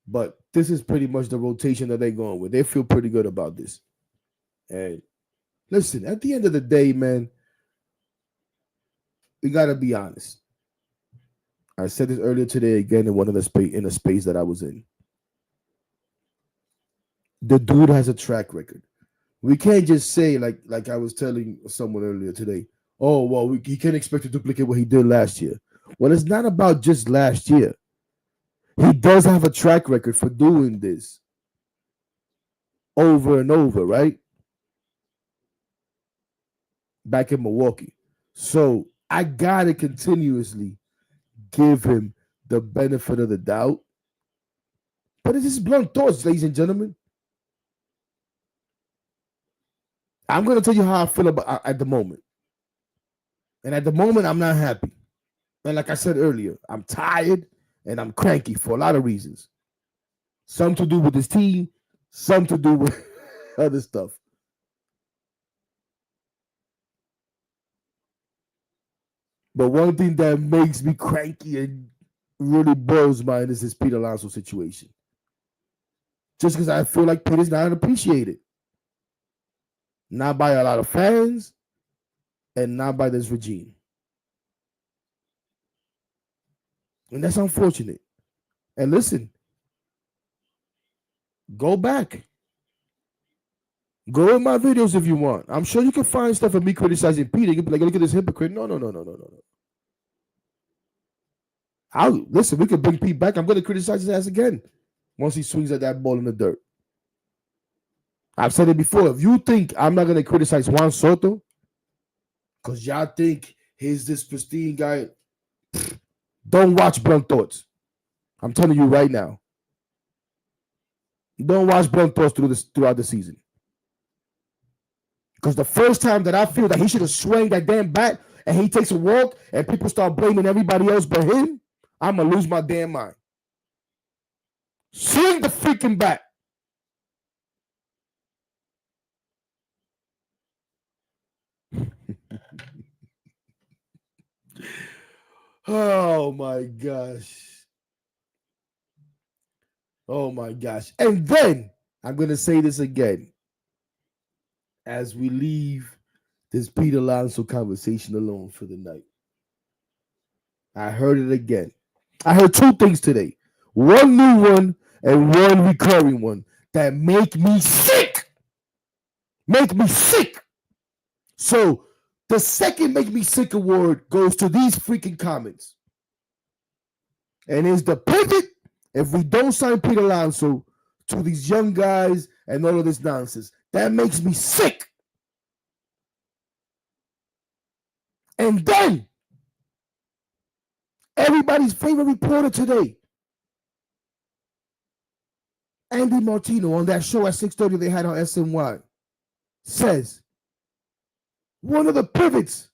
E: But this is pretty much the rotation that they're going with. They feel pretty good about this. And listen, at the end of the day, man, we got to be honest. I said this earlier today again in one of the space that I was in. The dude has a track record. We can't just say like I was telling someone earlier today. Oh well, he can't expect to duplicate what he did last year. Well, it's not about just last year. He does have a track record for doing this over and over, right? Back in Milwaukee. So I gotta continuously give him the benefit of the doubt. But it's just blunt thoughts, ladies and gentlemen. I'm going to tell you how I feel about at the moment. And at the moment, I'm not happy. And like I said earlier, I'm tired and I'm cranky for a lot of reasons. Some to do with this team, some to do with other stuff. But one thing that makes me cranky and really boils my mind is this Pete Alonso situation. Just because I feel like Pete is not appreciated. Not by a lot of fans and not by this regime. And that's unfortunate. And listen, go back. Go in my videos if you want. I'm sure you can find stuff of me criticizing Pete. You can be like, look at this hypocrite. No. Listen, we can bring Pete back. I'm going to criticize his ass again once he swings at that ball in the dirt. I've said it before. If you think I'm not going to criticize Juan Soto because y'all think he's this pristine guy, don't watch Blunt Thoughts. I'm telling you right now. Don't watch Blunt Thoughts throughout the season. Because the first time that I feel that he should have swung that damn bat and he takes a walk and people start blaming everybody else but him, I'm going to lose my damn mind. Swing the freaking bat. Oh my gosh. Oh my gosh. And then I'm going to say this again as we leave this Pete Alonso conversation alone for the night. I heard it again. I heard two things today. One new one and one recurring one that make me sick. Make me sick. So the second make me sick award goes to these freaking comments. And it's the pivot if we don't sign Pete Alonso to these young guys and all of this nonsense. That makes me sick. And then everybody's favorite reporter today, Andy Martino, on that show at 6:30 they had on SNY, says one of the pivots,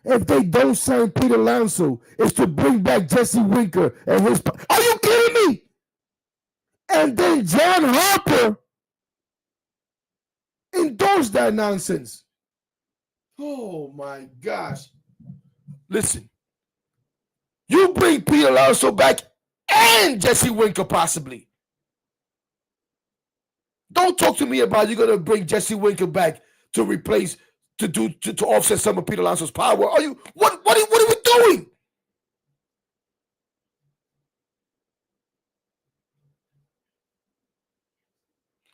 E: if they don't sign Pete Alonso, is to bring back Jesse Winker and his. Are you kidding me? And then John Harper endorsed that nonsense. Oh my gosh. Listen, you bring Pete Alonso back and Jesse Winker possibly. Don't talk to me about you're gonna bring Jesse Winker back to replace to offset some of Pete Alonso's power. Are you what are we doing?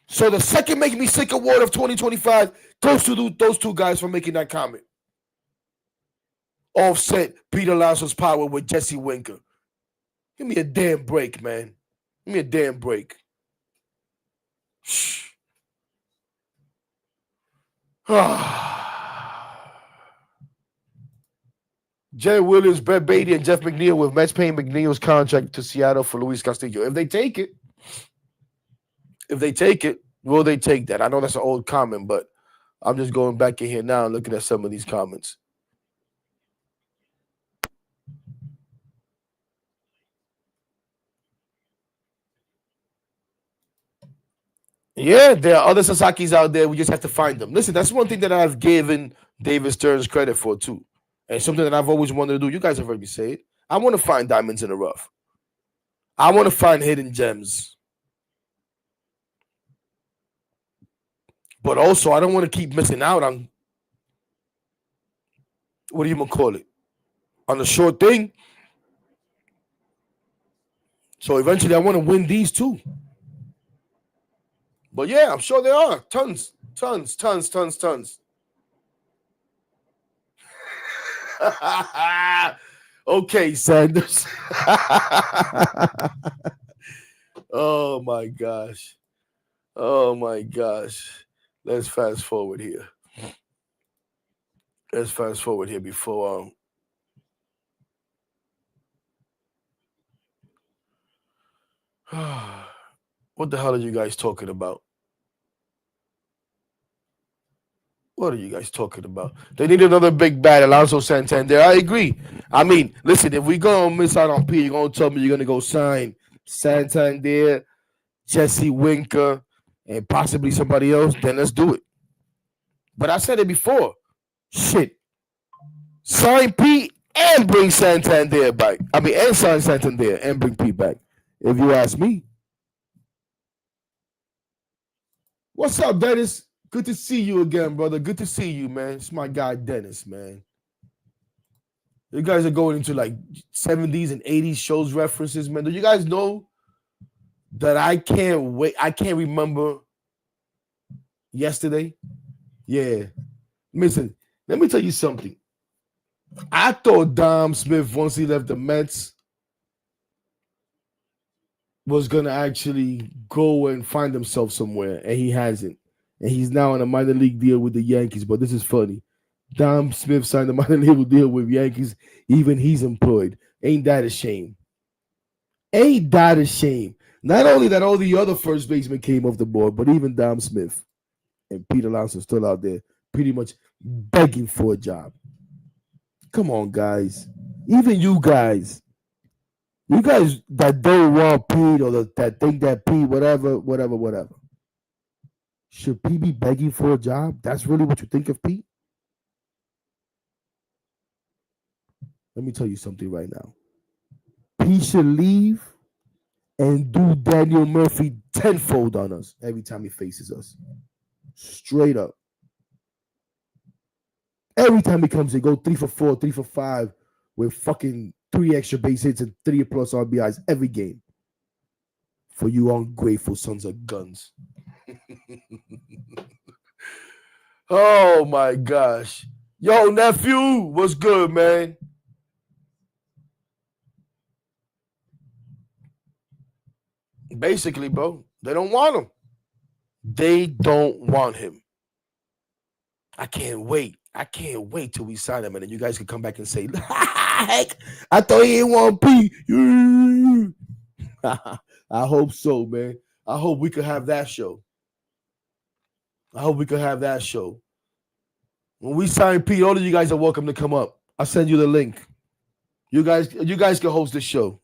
E: So the second Make Me Sick award of 2025 goes to those two guys for making that comment. Offset Pete Alonso's power with Jesse Winker. Give me a damn break, man. Give me a damn break. Shh. Jay Williams, Brett Beatty, and Jeff McNeil with Mets paying McNeil's contract to Seattle for Luis Castillo. If they take it, will they take that? I know that's an old comment, but I'm just going back in here now and looking at some of these comments. Yeah, there are other Sasakis out there. We just have to find them. Listen, that's one thing that I've given David Stearns credit for, too. And something that I've always wanted to do. You guys have heard me say it. I want to find diamonds in the rough. I want to find hidden gems. But also, I don't want to keep missing out on, what do you going to call it? On the short thing. So eventually, I want to win these, too. But yeah, I'm sure there are tons. Okay, Sanders. Oh my gosh. Let's fast forward here. Before what the hell are you guys talking about? What are you guys talking about? They need another big bat, Alonso Santander. I agree. I mean, listen, if we're going to miss out on P, you're going to tell me you're going to go sign Santander, Jesse Winker, and possibly somebody else, then let's do it. But I said it before. Shit. Sign P and bring Santander back. And sign Santander and bring P back, if you ask me. What's up, Dennis? Good to see you again, brother. Good to see you, man. It's my guy, Dennis, man. You guys are going into like 70s and 80s shows references, man. Do you guys know that I can't wait? I can't remember yesterday. Yeah. Listen, let me tell you something. I thought Dom Smith, once he left the Mets, was going to actually go and find himself somewhere, and he hasn't. And he's now on a minor league deal with the Yankees. But this is funny. Dom Smith signed a minor league deal with Yankees. Even he's employed. Ain't that a shame? Ain't that a shame? Not only that all the other first basemen came off the board, but even Dom Smith and Pete Alonso still out there pretty much begging for a job. Come on, guys. Even you guys that don't want Pete or that think that Pete, whatever. Should Pete be begging for a job? That's really what you think of Pete? Let me tell you something right now. he should leave and do Daniel Murphy tenfold on us every time he faces us. Straight up. Every time he comes in, go 3 for 4, 3 for 5 with fucking 3 extra base hits and 3 plus RBIs every game. For you ungrateful sons of guns. Oh my gosh. Yo, nephew, what's good, man? Basically, bro, they don't want him. They don't want him. I can't wait. I can't wait till we sign him, and then you guys can come back and say, heck, I thought he didn't want P. I hope so, man. I hope we could have that show. When we sign Pete, all of you guys are welcome to come up. I'll send you the link. You guys can host the show.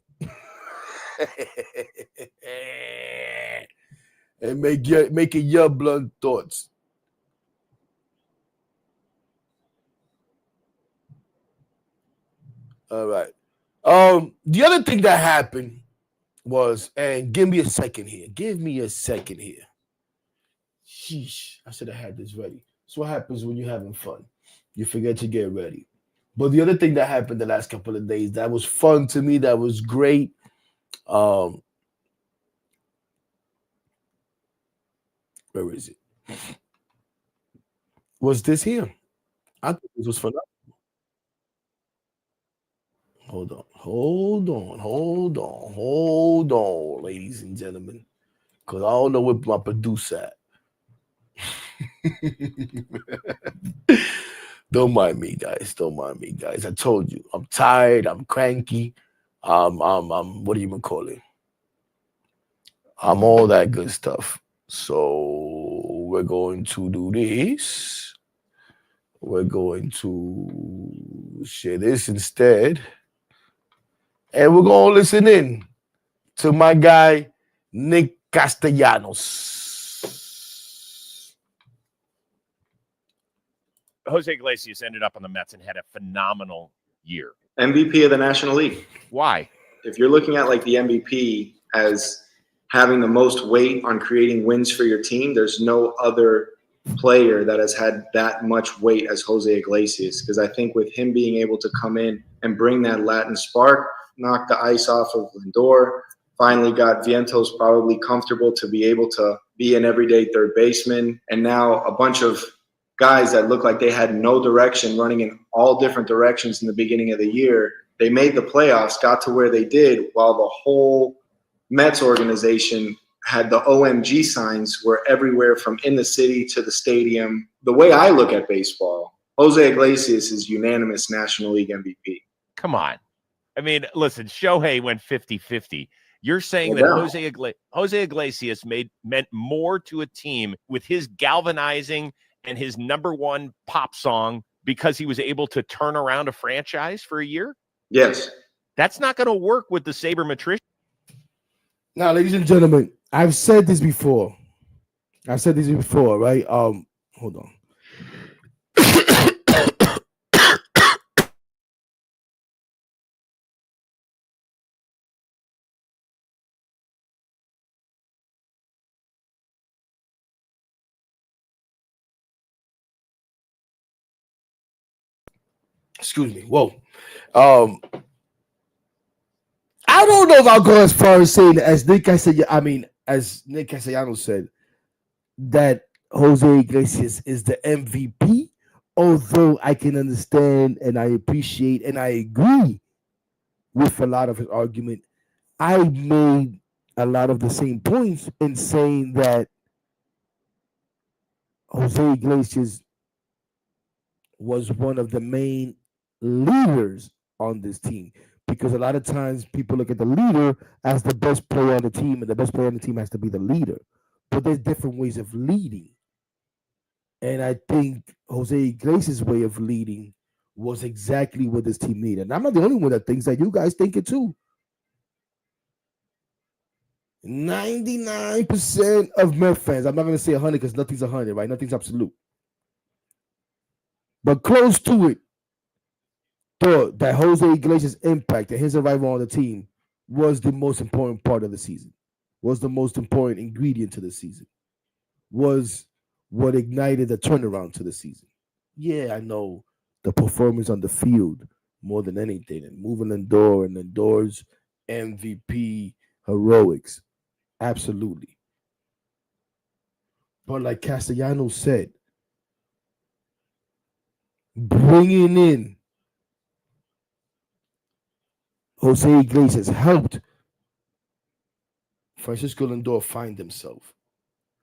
E: And make it your blunt thoughts. All right. The other thing that happened was, and give me a second here. Sheesh, I should have had this ready. That's what happens when you're having fun. You forget to get ready. But the other thing that happened the last couple of days that was fun to me, that was great. Where is it? Was this here? I thought this was phenomenal. Hold on, ladies and gentlemen. Because I don't know where my producer at. Don't mind me, guys. I told you, I'm tired. I'm cranky. I'm what do you even call it? I'm all that good stuff. So we're going to do this. We're going to share this instead. And we're going to listen in to my guy, Nick Castellanos.
G: Jose Iglesias ended up on the Mets and had a phenomenal year.
H: MVP of the National League.
G: Why?
H: If you're looking at like the MVP as having the most weight on creating wins for your team, there's no other player that has had that much weight as Jose Iglesias. Because I think with him being able to come in and bring that Latin spark, knock the ice off of Lindor, finally got Vientos probably comfortable to be able to be an everyday third baseman, and now a bunch of guys that look like they had no direction, running in all different directions in the beginning of the year. They made the playoffs, got to where they did, while the whole Mets organization had the OMG signs were everywhere from in the city to the stadium. The way I look at baseball, Jose Iglesias is unanimous National League MVP.
G: Come on. I mean, listen, Shohei went 50-50. You're saying that Jose Iglesias meant more to a team with his galvanizing and his number one pop song because he was able to turn around a franchise for a year?
H: Yes.
G: That's not going to work with the sabermetrician.
E: Now, ladies and gentlemen, I've said this before. Right? Hold on. Excuse me. Whoa. I don't know if I'll go as far as saying, as Nick Castellanos said, that Jose Iglesias is the MVP, although I can understand and I appreciate and I agree with a lot of his argument. I made a lot of the same points in saying that Jose Iglesias was one of the main leaders on this team, because a lot of times people look at the leader as the best player on the team, and the best player on the team has to be the leader. But there's different ways of leading. And I think Jose Iglesias' way of leading was exactly what this team needed. And I'm not the only one that thinks that. You guys think it too. 99% of Met fans, I'm not going to say 100 because nothing's 100, right? Nothing's absolute. But close to it, thought that Jose Iglesias' impact and his arrival on the team was the most important part of the season, was the most important ingredient to the season, was what ignited the turnaround to the season. Yeah, I know the performance on the field more than anything, and moving Lindor and Lindor's MVP heroics. Absolutely. But like Castellanos said, bringing in Jose Iglesias helped Francisco Lindor find himself,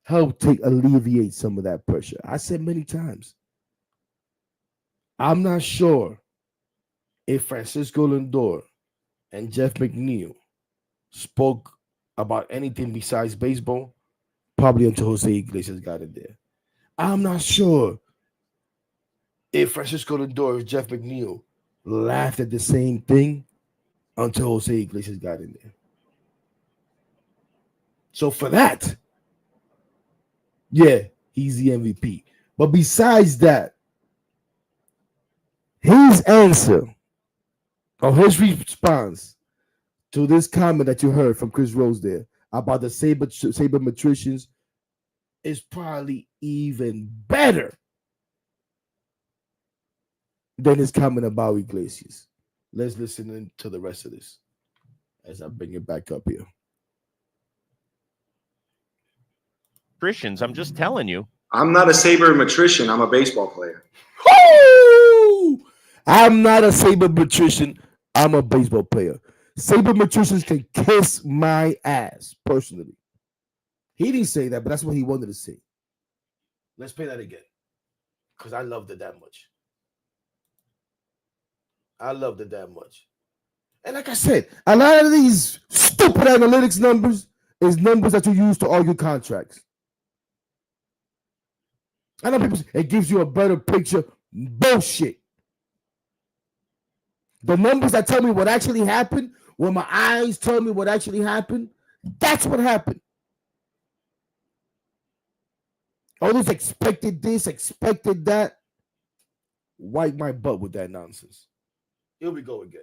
E: helped alleviate some of that pressure. I said many times, I'm not sure if Francisco Lindor and Jeff McNeil spoke about anything besides baseball, probably until Jose Iglesias got in there. I'm not sure if Francisco Lindor and Jeff McNeil laughed at the same thing until Jose Iglesias got in there. So for that, yeah, he's the MVP. But besides that, his answer or his response to this comment that you heard from Chris Rose there about the sabermetricians is probably even better than his comment about Iglesias. Let's listen to the rest of this as I bring it back up here.
G: Christians, I'm just telling you.
H: I'm not a sabermetrician. I'm a baseball player.
E: Woo! I'm not a sabermetrician. I'm a baseball player. Sabermetricians can kiss my ass, personally. He didn't say that, but that's what he wanted to say. Let's play that again, because I loved it that much. I loved it that much. And like I said, a lot of these stupid analytics numbers is numbers that you use to argue contracts. I know people say it gives you a better picture. Bullshit. The numbers that tell me what actually happened, when my eyes tell me what actually happened, that's what happened. All those expected this, expected that. Wipe my butt with that nonsense. Here we go again.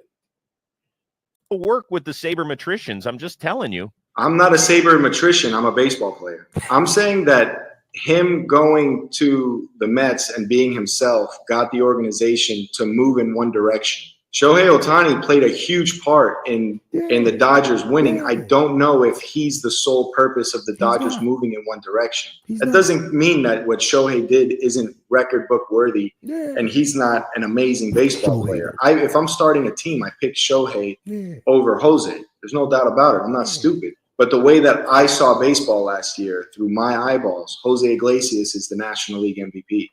G: Work with the sabermetricians. I'm just telling you.
H: I'm not a sabermetrician. I'm a baseball player. I'm saying that him going to the Mets and being himself got the organization to move in one direction. Shohei Ohtani played a huge part in the Dodgers winning. I don't know if he's the sole purpose of the Dodgers moving in one direction. That doesn't mean that what Shohei did isn't record book worthy, and he's not an amazing baseball player. If I'm starting a team, I pick Shohei over Jose. There's no doubt about it. I'm not stupid. But the way that I saw baseball last year through my eyeballs, Jose Iglesias is the National League MVP.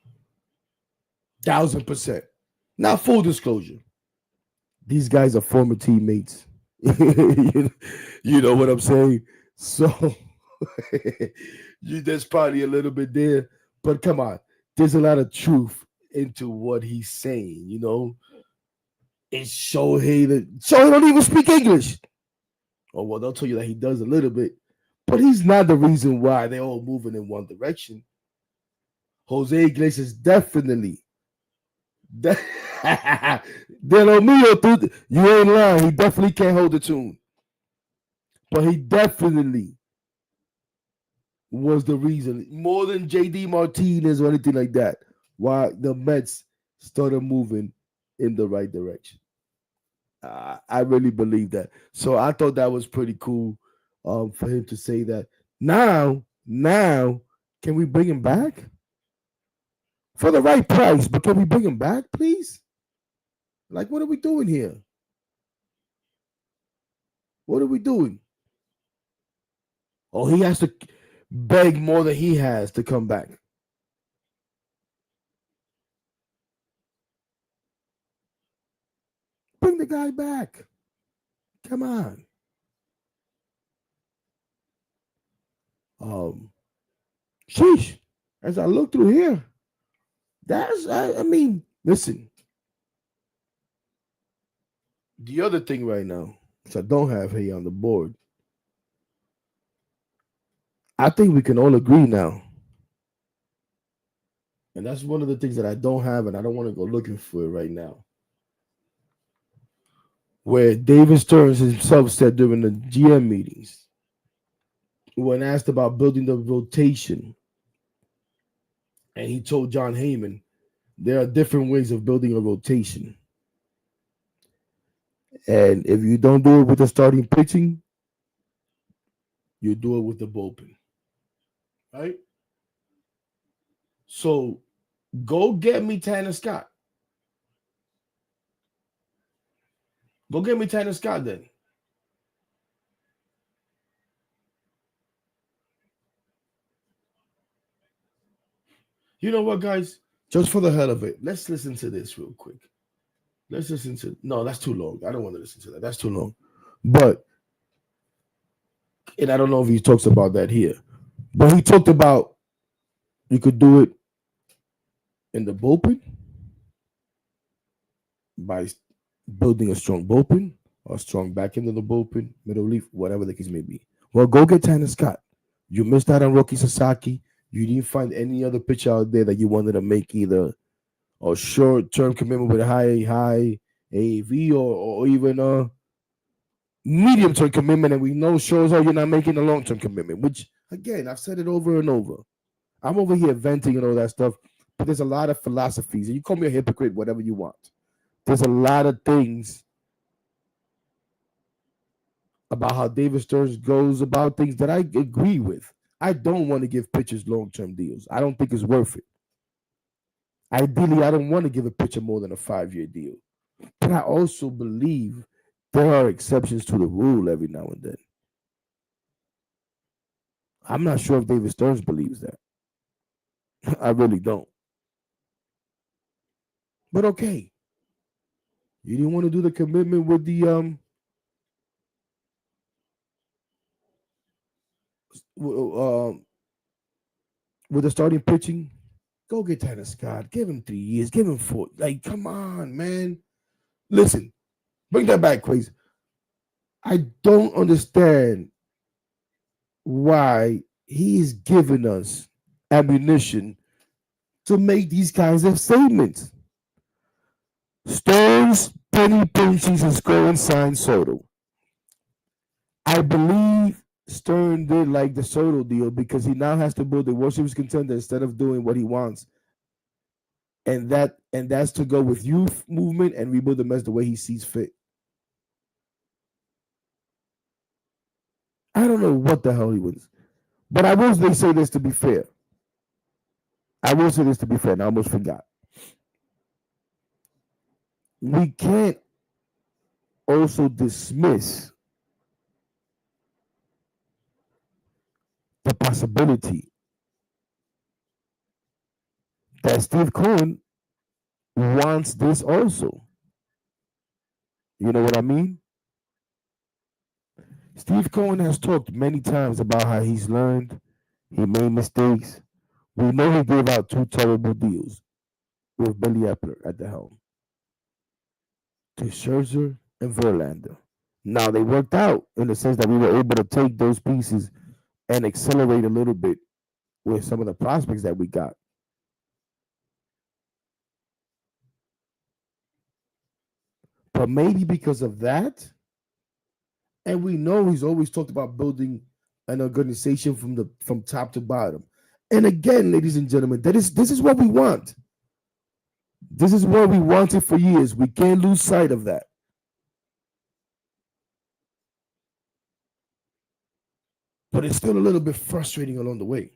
E: 1000%. Now, full disclosure. These guys are former teammates. You know what I'm saying? So there's probably a little bit there. But come on. There's a lot of truth into what he's saying, you know? It's Shohei don't even speak English. Oh, well, they'll tell you that he does a little bit. But he's not the reason why they're all moving in one direction. Jose Iglesias definitely. You ain't lying. He definitely can't hold the tune. But he definitely was the reason, more than JD Martinez or anything like that, why the Mets started moving in the right direction. I really believe that. So I thought that was pretty cool for him to say that. Now, can we bring him back? For the right price, but can we bring him back, please? Like, what are we doing here? What are we doing? Oh, he has to beg more than he has to come back. Bring the guy back. Come on. Sheesh. As I look through here, I mean, listen. The other thing right now, which I don't have here on the board, I think we can all agree now. And that's one of the things that I don't have, and I don't want to go looking for it right now. where David Stearns himself said during the GM meetings, when asked about building the rotation, and he told John Heyman, there are different ways of building a rotation. And if you don't do it with the starting pitching, you do it with the bullpen. Right? So go get me Tanner Scott. Go get me Tanner Scott then. You know what, guys? Just for the hell of it, let's listen to this real quick. Let's listen to. No, that's too long. I don't want to listen to that. That's too long. But, and I don't know if he talks about that here, but he talked about you could do it in the bullpen by building a strong bullpen or a strong back end of the bullpen, middle relief, whatever the case may be. Well, go get Tanner Scott. You missed out on Roki Sasaki. You didn't find any other pitcher out there that you wanted to make either a short-term commitment with a high AAV or even a medium-term commitment, and we know shows how you're not making a long-term commitment, which, again, I've said it over and over. I'm over here venting and all that stuff, but there's a lot of philosophies, and you call me a hypocrite, whatever you want. There's a lot of things about how David Stearns goes about things that I agree with. I don't want to give pitchers long-term deals. I don't think it's worth it. Ideally, I don't want to give a pitcher more than a 5-year deal. But I also believe there are exceptions to the rule every now and then. I'm not sure if David Stearns believes that. I really don't. But okay. You didn't want to do the commitment with the with the starting pitching. Go get Tanner Scott. Give him 3 years. Give him 4. Like, come on, man. Listen, bring that back, Quays. I don't understand why he's giving us ammunition to make these kinds of statements. Stearns, penny pinches, and scoring sign Soto. I believe Stern did like the Soto deal because he now has to build a World Series contender instead of doing what he wants. And that's to go with youth movement and rebuild the mess the way he sees fit. I don't know what the hell he was. But I will say this to be fair. And I almost forgot. We can't also dismiss the possibility that Steve Cohen wants this also. You know what I mean? Steve Cohen has talked many times about how he's learned, he made mistakes. We know he gave out 2 terrible deals with Billy Epler at the helm to Scherzer and Verlander. Now, they worked out in the sense that we were able to take those pieces and accelerate a little bit with some of the prospects that we got. But maybe because of that, and we know he's always talked about building an organization from top to bottom. And again, ladies and gentlemen, this is what we want. This is what we wanted for years. We can't lose sight of that. But it's still a little bit frustrating along the way.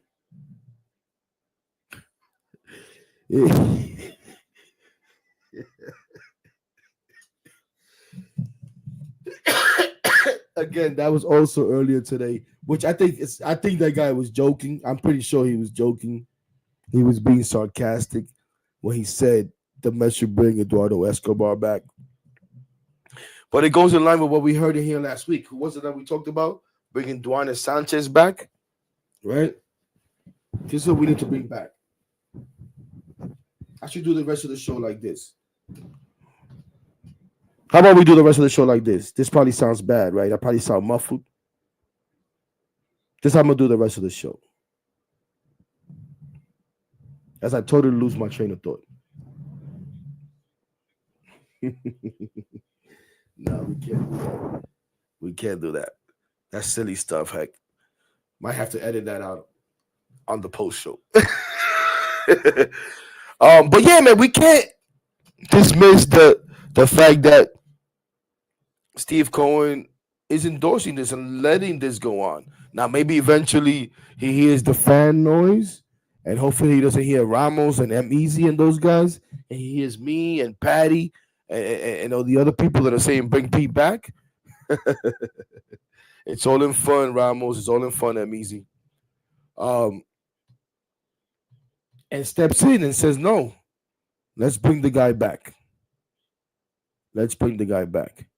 E: Again, that was also earlier today, which I think that guy was joking. I'm pretty sure he was joking. He was being sarcastic when he said the Mets should bring Eduardo Escobar back. But it goes in line with what we heard in here last week. Who was it that we talked about? Bringing Duane Sanchez back, right? This is what we need to bring back. I should do the rest of the show like this. How about we do the rest of the show like this? This probably sounds bad, right? I probably sound muffled. This is how I'm going to do the rest of the show. As I totally lose my train of thought. No, we can't do that. We can't do that. That's silly stuff, heck. Might have to edit that out on the post show. But yeah, man, we can't dismiss the fact that Steve Cohen is endorsing this and letting this go on. Now, maybe eventually he hears the fan noise, and hopefully he doesn't hear Ramos and M-Easy and those guys, and he hears me and Patty and all the other people that are saying bring Pete back. It's all in fun, Ramos. It's all in fun, M-Easy. And steps in and says, no, let's bring the guy back. Let's bring the guy back.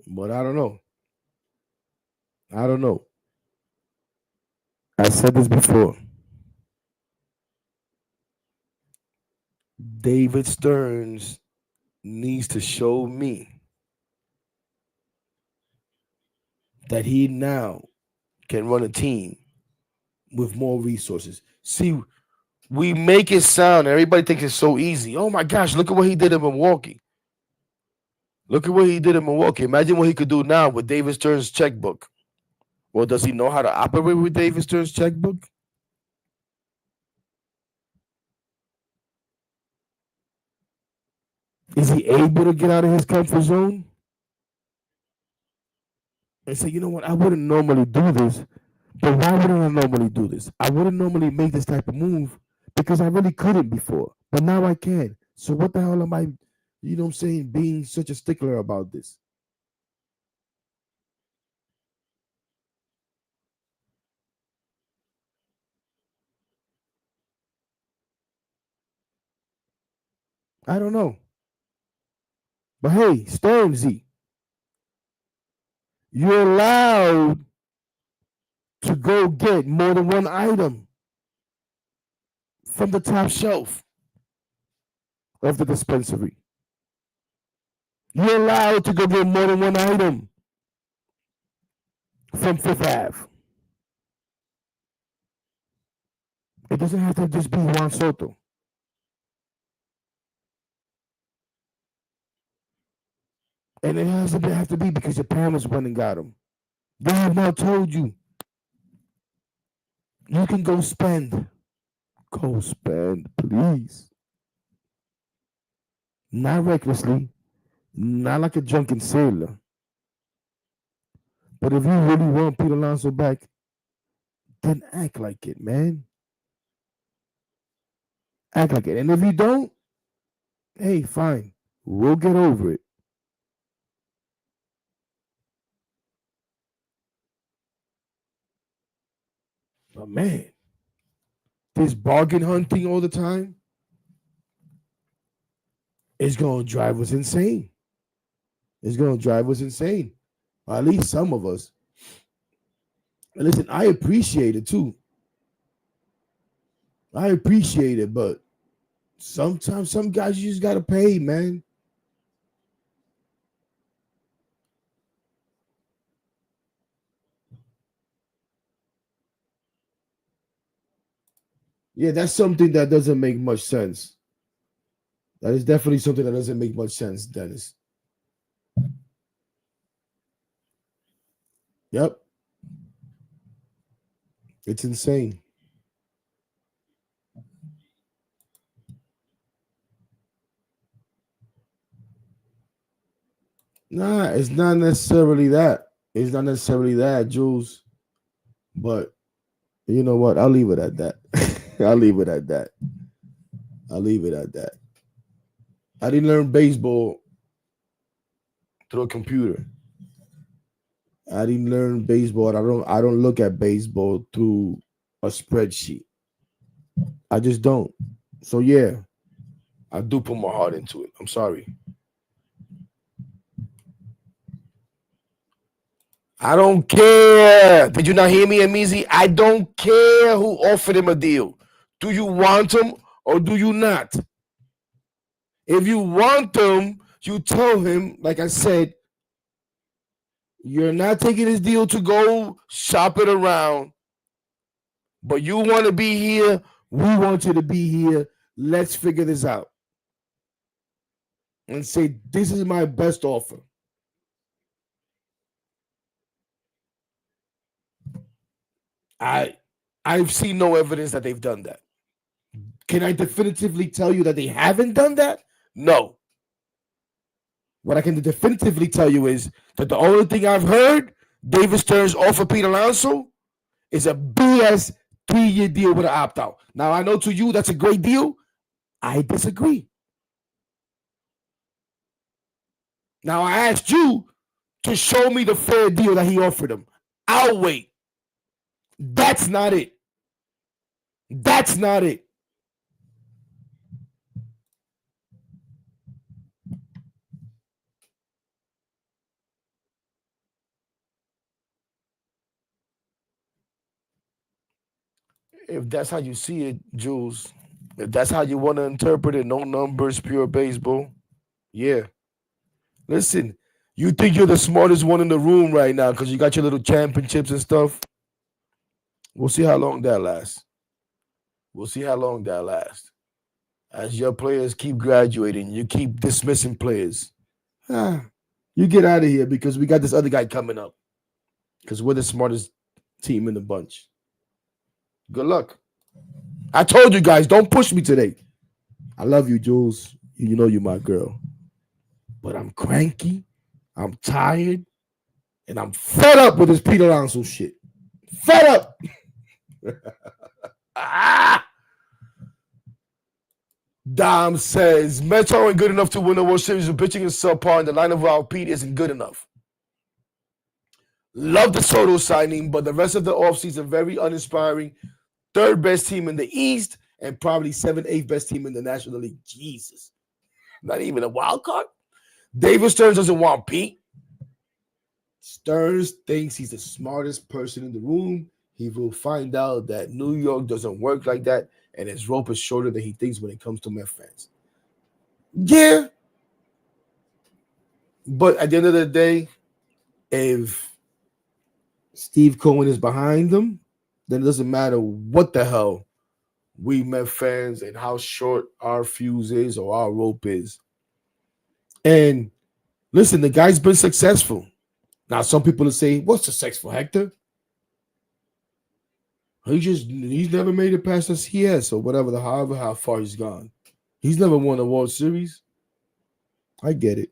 E: But I don't know. I said this before. David Stearns needs to show me that he now can run a team with more resources. See, we make it sound, everybody thinks it's so easy. Oh my gosh, look at what he did in Milwaukee. Imagine what he could do now with David Stearns' checkbook. Well, does he know how to operate with David Stearns' checkbook? Is he able to get out of his comfort zone? And say, you know what, I wouldn't normally do this, but why wouldn't I normally do this? I wouldn't normally make this type of move because I really couldn't before, but now I can. So what the hell am I, you know what I'm saying, being such a stickler about this? I don't know. But hey, Stearnsy, you're allowed to go get more than one item from the top shelf of the dispensary. You're allowed to go get more than one item from Fifth Ave. It doesn't have to just be Juan Soto. And it doesn't have to be because your parents went and got them. They have not told you. You can go spend. Go spend, please. Not recklessly. Not like a drunken sailor. But if you really want Pete Alonso back, then act like it, man. Act like it. And if you don't, hey, fine. We'll get over it. But man, this bargain hunting all the time is going to drive us insane. It's going to drive us insane. Or at least some of us. And listen, I appreciate it too. I appreciate it, but sometimes some guys you just got to pay, man. Yeah, that's something that doesn't make much sense. That is definitely something that doesn't make much sense, Dennis. Yep. It's insane. Nah, it's not necessarily that. It's not necessarily that, Jules. But you know what? I'll leave it at that. I'll leave it at that. I didn't learn baseball through a computer. I didn't learn baseball. I don't look at baseball through a spreadsheet. I just don't. So yeah, I do put my heart into it. I'm sorry. I don't care. Did you not hear me, Amizi? I don't care who offered him a deal. Do you want him or do you not? If you want him, you tell him, like I said, you're not taking this deal to go shop it around, but you want to be here. We want you to be here. Let's figure this out. and say, this is my best offer. I've seen no evidence that they've done that. Can I definitively tell you that they haven't done that? No. What I can definitively tell you is that the only thing I've heard David Stearns offer Pete Alonso is a BS 3-year deal with an opt-out. Now, I know to you that's a great deal. I disagree. Now, I asked you to show me the fair deal that he offered him. I'll wait. That's not it. That's not it. If that's how you see it, Jules, if that's how you want to interpret it, no numbers, pure baseball, yeah. Listen, you think you're the smartest one in the room right now because you got your little championships and stuff. We'll see how long that lasts. We'll see how long that lasts. As your players keep graduating, you keep dismissing players. You get out of here because we got this other guy coming up because we're the smartest team in the bunch. Good luck. I told you guys, don't push me today. I love you, Jules. You know you're my girl. But I'm cranky, I'm tired, and I'm fed up with this Pete Alonso shit. Fed up. Dom says, Mets aren't good enough to win the World Series with pitching is subpar, and the line of our Pete isn't good enough. Love the Soto signing, but the rest of the offseason very uninspiring. Third best team in the East and probably 7th, 8th best team in the National League. Jesus. Not even a wild card? David Stearns doesn't want Pete. Stearns thinks he's the smartest person in the room. He will find out that New York doesn't work like that, and his rope is shorter than he thinks when it comes to Met fans. Yeah. But at the end of the day, if Steve Cohen is behind them, then it doesn't matter what the hell we Met fans and how short our fuse is or our rope is. And listen, the guy's been successful. Now, some people will say, what's successful, Hector? He's never made it past the CS or whatever, however how far he's gone. He's never won a World Series. I get it.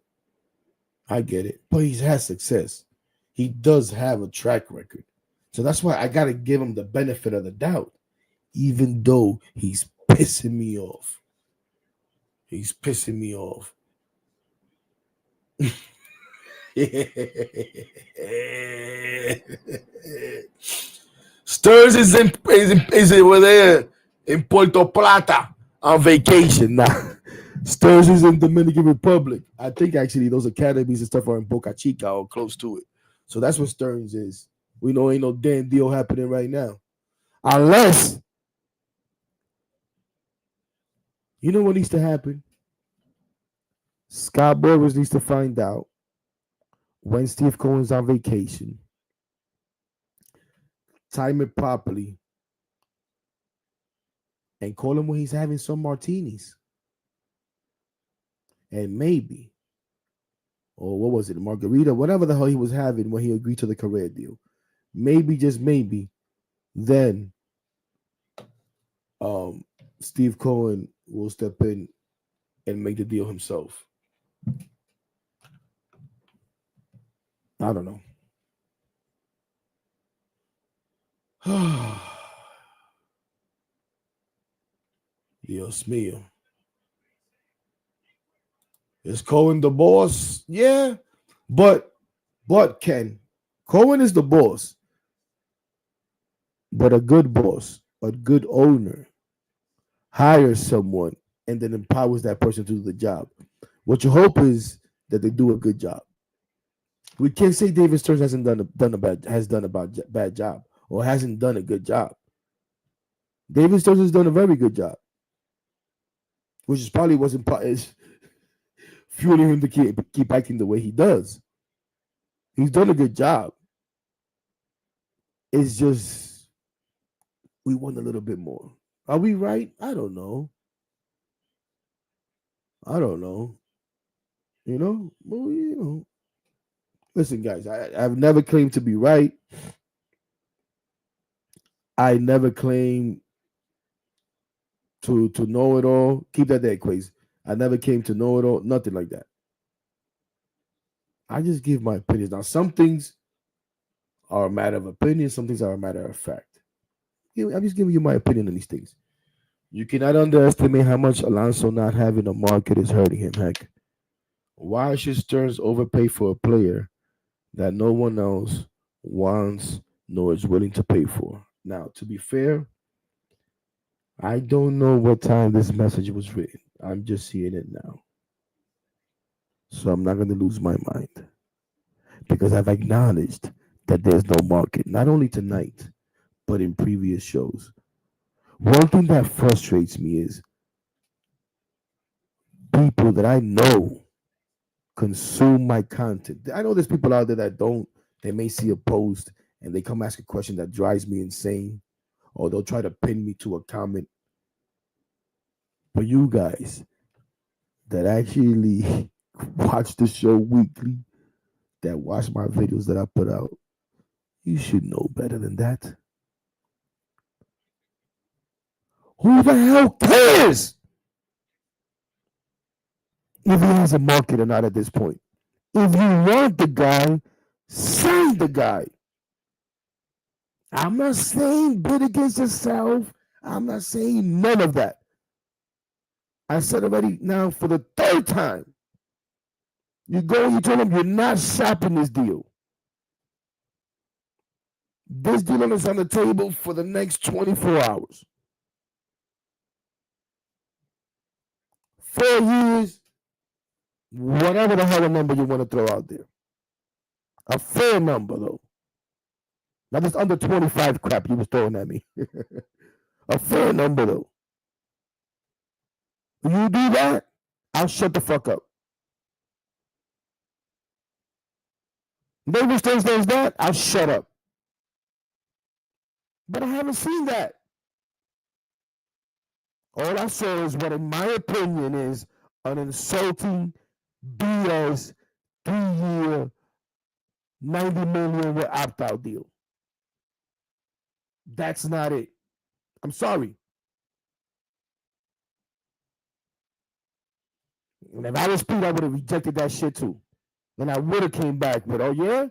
E: But he's had success. He does have a track record. So that's why I got to give him the benefit of the doubt, even though he's pissing me off. He's pissing me off. Stearns is over there in Puerto Plata on vacation now. Stearns is in Dominican Republic. I think actually those academies and stuff are in Boca Chica or close to it. So that's what Stearns is. We know ain't no damn deal happening right now. Unless, you know what needs to happen? Scott Boras needs to find out when Steve Cohen's on vacation, time it properly, and call him when he's having some martinis. And maybe, or what was it, margarita, whatever the hell he was having when he agreed to the career deal. Maybe, just maybe, then Steve Cohen will step in and make the deal himself. I don't know. Dios mío. Is Cohen the boss? Yeah, but Ken, Cohen is the boss. But a good boss, a good owner, hires someone and then empowers that person to do the job. What you hope is that they do a good job. We can't say David Stearns hasn't done a bad job or hasn't done a good job. David Stearns has done a very good job, which is probably is fueling him to keep acting the way he does. He's done a good job. It's just we want a little bit more. Are we right? I don't know. Well, listen, guys, I've never claimed to be right. I never claim to know it all. Keep that there, Quays. I never came to know it all. Nothing like that. I just give my opinions. Now, some things are a matter of opinion. Some things are a matter of fact. I'm just giving you my opinion on these things. You cannot underestimate how much Alonso not having a market is hurting him. Heck, why should Stearns overpay for a player that no one else wants nor is willing to pay for? Now, to be fair, I don't know what time this message was written. I'm just seeing it now. So I'm not going to lose my mind because I've acknowledged that there's no market, not only tonight, but in previous shows. One thing that frustrates me is people that I know consume my content. I know there's people out there that don't. They may see a post and they come ask a question that drives me insane, or they'll try to pin me to a comment. But you guys that actually watch the show weekly, that watch my videos that I put out, you should know better than that. Who the hell cares if he has a market or not at this point? If you want the guy, sign the guy. I'm not saying bid against yourself. I'm not saying none of that. I said already now for the third time. You go and you tell him you're not shopping this deal. This deal is on the table for the next 24 hours. 4 years, whatever the hell a number you want to throw out there. A fair number, though. Not this under 25 crap you was throwing at me. A fair number, though. If you do that, I'll shut the fuck up. Davis does that, I'll shut up. But I haven't seen that. All I saw is what, in my opinion, is an insulting BS 3-year, $90 million opt-out deal. That's not it. I'm sorry. And if I was Pete, I would have rejected that shit too. And I would have came back with, oh yeah?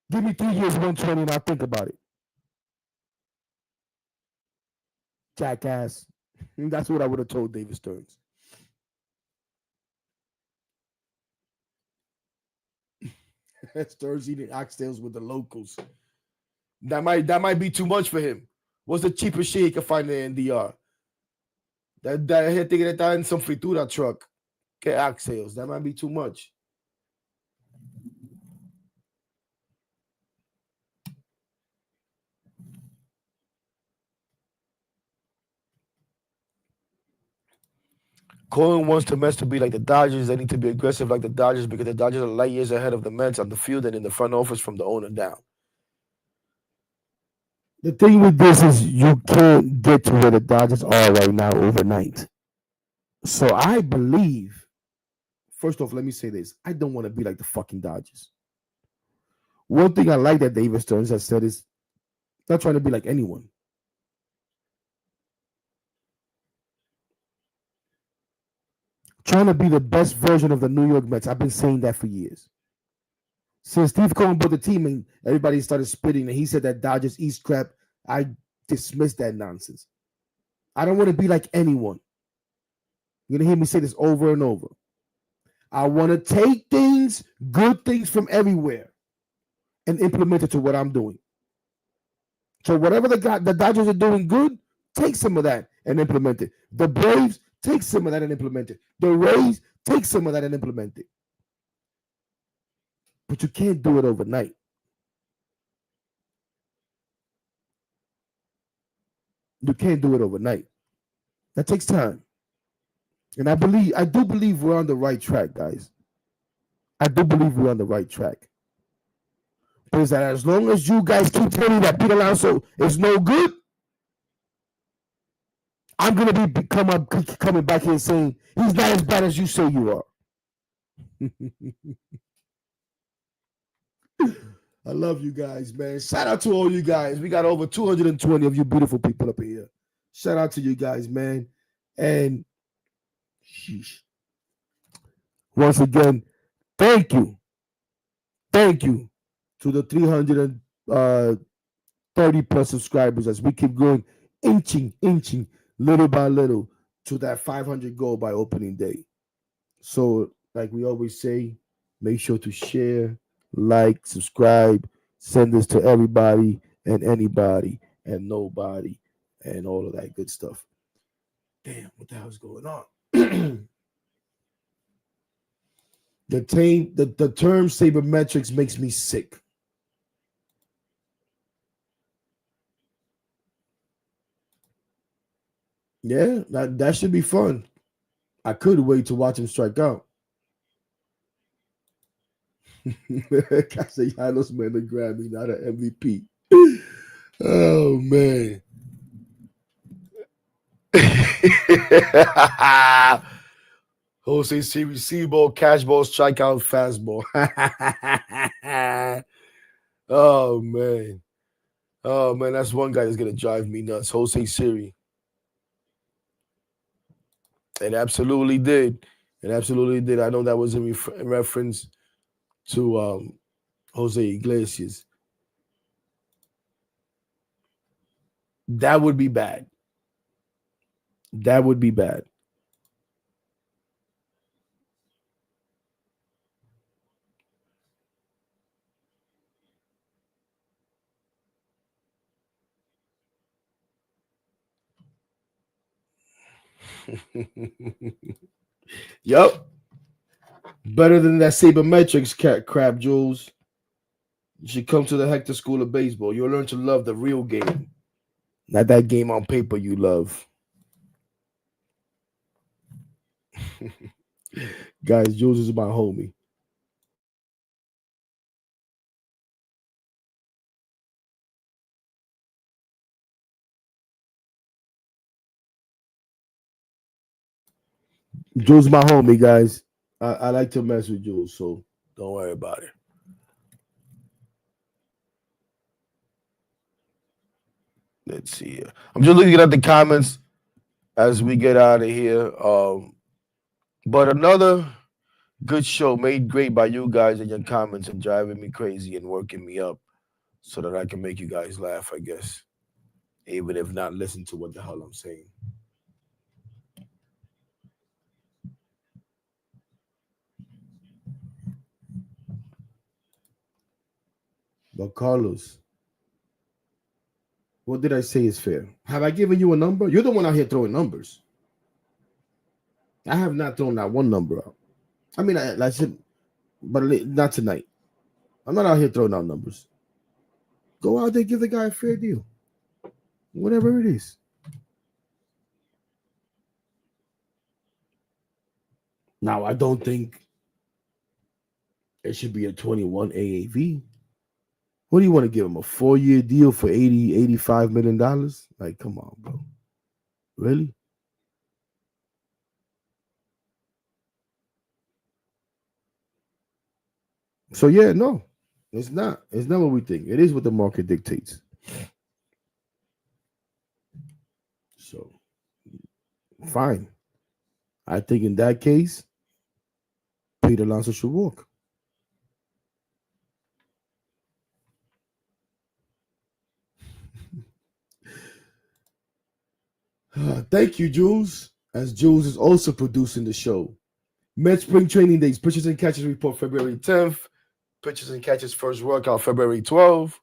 E: Give me 3 years, 120, and I'll think about it. Jackass. That's what I would have told David Stearns. Stearns eating oxtails with the locals. That might be too much for him. What's the cheapest shit he can find in the NDR? That gente que está en some fritura truck. Get oxtails. That might be too much. Colin wants the Mets to be like the Dodgers. They need to be aggressive like the Dodgers because the Dodgers are light years ahead of the Mets on the field and in the front office from the owner down. The thing with this is you can't get to where the Dodgers are right now overnight. So I believe, first off, let me say this. I don't want to be like the fucking Dodgers. One thing I like that David Stearns has said is not trying to be like anyone. Trying to be the best version of the New York Mets. I've been saying that for years. Since Steve Cohen bought the team and everybody started spitting and he said that Dodgers East crap, I dismissed that nonsense. I don't want to be like anyone. You're going to hear me say this over and over. I want to take things, good things from everywhere and implement it to what I'm doing. So whatever the Dodgers are doing good, take some of that and implement it. The Braves, take some of that and implement it. The Rays, take some of that and implement it. But you can't do it overnight. You can't do it overnight. That takes time. And I do believe we're on the right track, guys. I do believe we're on the right track. Because that as long as you guys keep telling me that Pete Alonso is no good, I'm gonna be coming back here saying he's not as bad as you say you are. I love you guys, man. Shout out to all you guys. We got over 220 of you beautiful people up here. Shout out to you guys, man. And sheesh. Once again, thank you. Thank you to the 330 plus subscribers as we keep going, inching, little by little to that 500 goal by opening day. So, like we always say, make sure to share, like, subscribe, send this to everybody and anybody and nobody and all of that good stuff. Damn, what the hell's going on? The term sabermetrics makes me sick. Yeah, that should be fun. I could wait to watch him strike out. Castellanos man, the Grammy, not an MVP. Oh man. Jose C receive ball, catch ball, strike out, fastball. Oh man. Oh man, that's one guy that's gonna drive me nuts. Jose Siri. It absolutely did. It absolutely did. I know that was in reference to Jose Iglesias. That would be bad. That would be bad. Yup. Better than that sabermetrics, crap, Jules. You should come to the Hector School of Baseball. You'll learn to love the real game, not that game on paper you love. Guys, Jules is my homie. Jules my homie, guys. I like to mess with Jules, so don't worry about it. Let's see here. I'm just looking at the comments as we get out of here. But another good show made great by you guys and your comments and driving me crazy and working me up so that I can make you guys laugh, I guess. Even if not listen to what the hell I'm saying. But Carlos, what did I say is fair? Have I given you a number? You're the one out here throwing numbers. I have not thrown that one number out. I mean, I said, but not tonight. I'm not out here throwing out numbers. Go out there, give the guy a fair deal. Whatever it is. Now, I don't think it should be a 21 AAV. What do you want to give him? A 4-year deal for $85 million? Like, come on, bro. Really? So, yeah, no. It's not. It's not what we think. It is what the market dictates. So, fine. I think in that case, Pete Alonso should walk. Thank you, Jules. As Jules is also producing the show. Met Spring Training Days. Pitchers and catches report February 10th. Pitchers and catches first workout February 12th.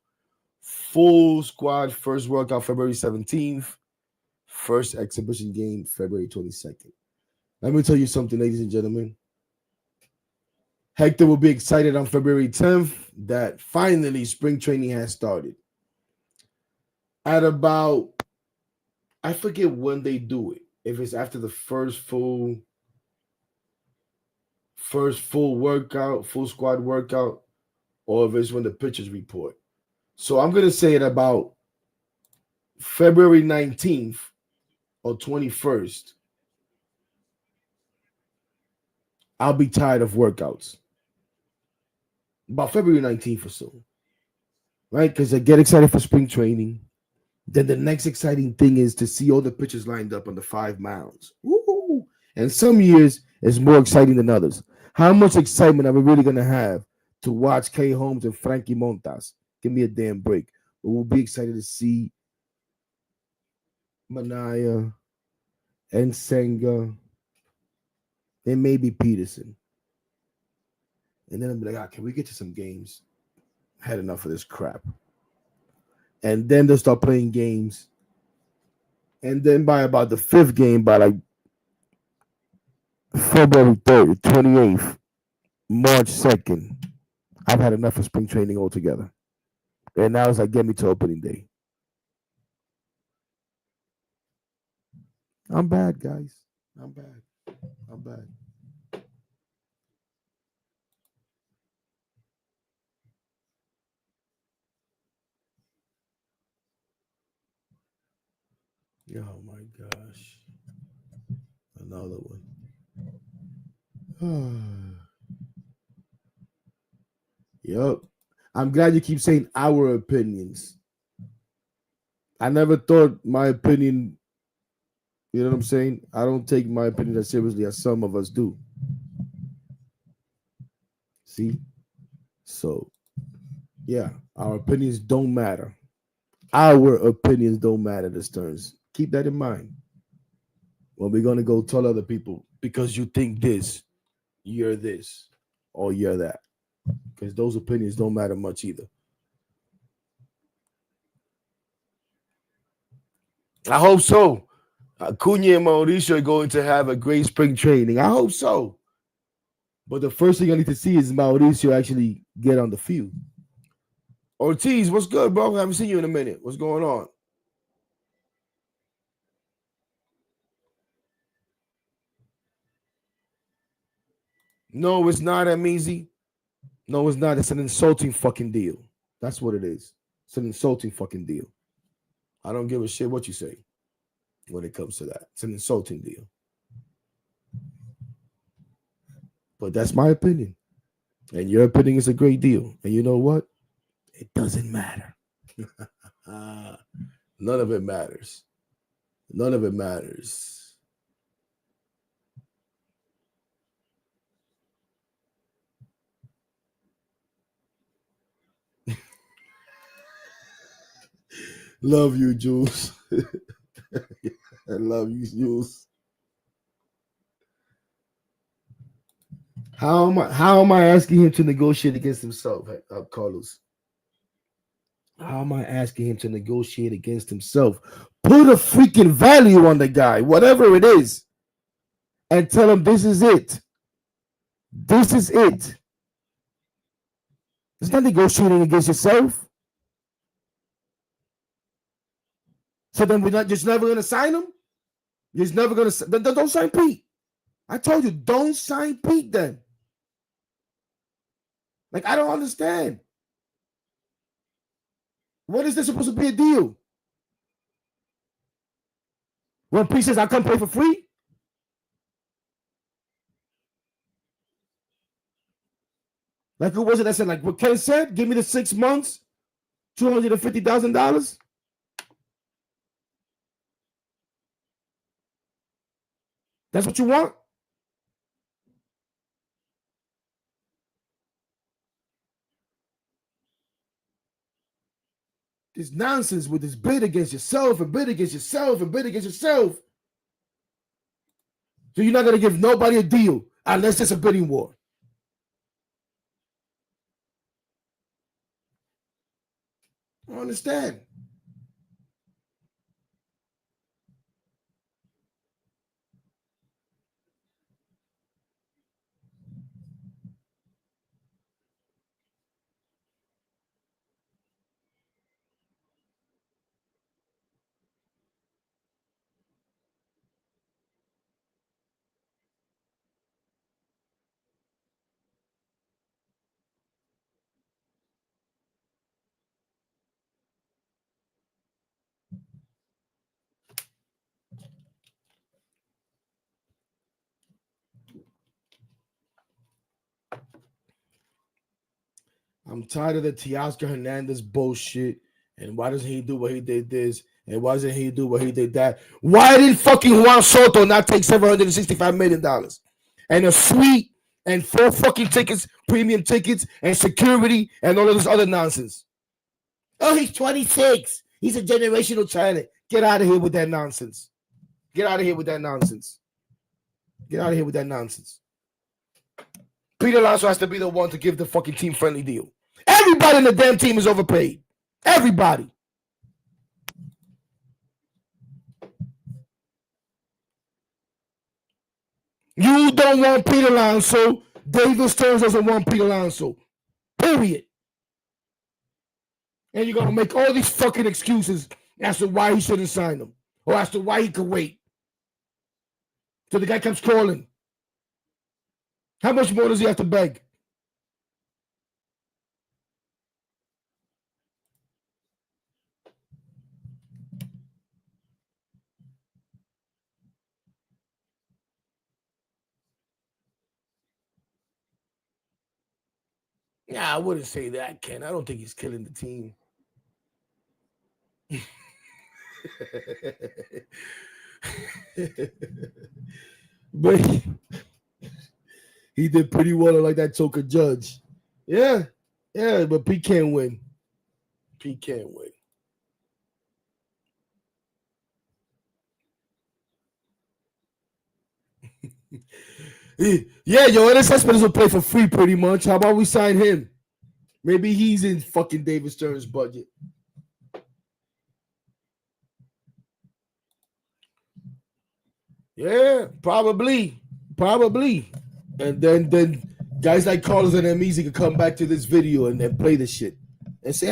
E: Full squad first workout February 17th. First exhibition game February 22nd. Let me tell you something, ladies and gentlemen. Hector will be excited on February 10th that finally spring training has started. At about, I forget when they do it. If it's after the first full workout, full squad workout, or if it's when the pitchers report. So I'm going to say at about February 19th, or 21st, I'll be tired of workouts. About February 19th or so. Right? Because I get excited for spring training. Then the next exciting thing is to see all the pitchers lined up on the 5 mounds. Woo! And some years it's more exciting than others. How much excitement are we really going to have to watch K. Holmes and Frankie Montas? Give me a damn break. But we'll be excited to see Manaea and Senga and maybe Peterson. And then I'll be like, can we get to some games? I had enough of this crap. And then they'll start playing games. And then by about the 5th game, by like February 3rd, 28th, March 2nd, I've had enough of spring training altogether. And now it's like, get me to opening day. I'm bad, guys. I'm bad. I'm bad. Oh my gosh. Another one. Yep. I'm glad you keep saying our opinions. I never thought my opinion, you know what I'm saying? I don't take my opinion as seriously as some of us do. See? So, yeah, our opinions don't matter. Our opinions don't matter, the Stearns. Keep that in mind. When we're going to go tell other people, because you think this, you're this, or you're that. Because those opinions don't matter much either. I hope so. Acuna and Mauricio are going to have a great spring training. I hope so. But the first thing I need to see is Mauricio actually get on the field. Ortiz, what's good, bro? I haven't seen you in a minute. What's going on? No, it's not, Amizi. No, it's not. It's an insulting fucking deal. That's what it is. It's an insulting fucking deal. I don't give a shit what you say when it comes to that. It's an insulting deal. But that's my opinion. And your opinion is a great deal. And you know what? It doesn't matter. None of it matters. None of it matters. Love you, Jules. I love you, Jules. How am I asking him to negotiate against himself, Carlos? How am I asking him to negotiate against himself? Put a freaking value on the guy, whatever it is, and tell him this is it. This is it. It's not negotiating against yourself. So then we're not just never going to sign him? You're just never going to don't sign Pete. I told you, don't sign Pete then. Like, I don't understand. What is this supposed to be a deal? When Pete says, I'll come play for free? Like, who was it that said, like what Ken said? Give me the 6 months, $250,000? That's what you want? This nonsense with this bid against yourself and bid against yourself and bid against yourself. So you're not going to give nobody a deal unless it's a bidding war. I don't understand. I'm tired of the Teoscar Hernandez bullshit. And why doesn't he do what he did this? And why doesn't he do what he did that? Why did fucking Juan Soto not take $765 million and a suite and 4 fucking tickets, premium tickets, and security and all of this other nonsense? Oh, he's 26. He's a generational talent. Get out of here with that nonsense. Get out of here with that nonsense. Get out of here with that nonsense. Pete Alonso has to be the one to give the fucking team-friendly deal. Everybody in the damn team is overpaid. Everybody. You don't want Pete Alonso. David Stearns doesn't want Pete Alonso. Period. And you're going to make all these fucking excuses as to why he shouldn't sign him or as to why he could wait. So the guy comes calling. How much more does he have to beg? Yeah, I wouldn't say that, Ken. I don't think he's killing the team. But he did pretty well like that choker judge. Yeah, but Pete can't win. Pete can't win. Yeah, Yoenis Cespedes will play for free pretty much. How about we sign him? Maybe he's in fucking David Stearns' budget. Yeah, probably. And then guys like Carlos and Amizi can come back to this video and then play the shit and say,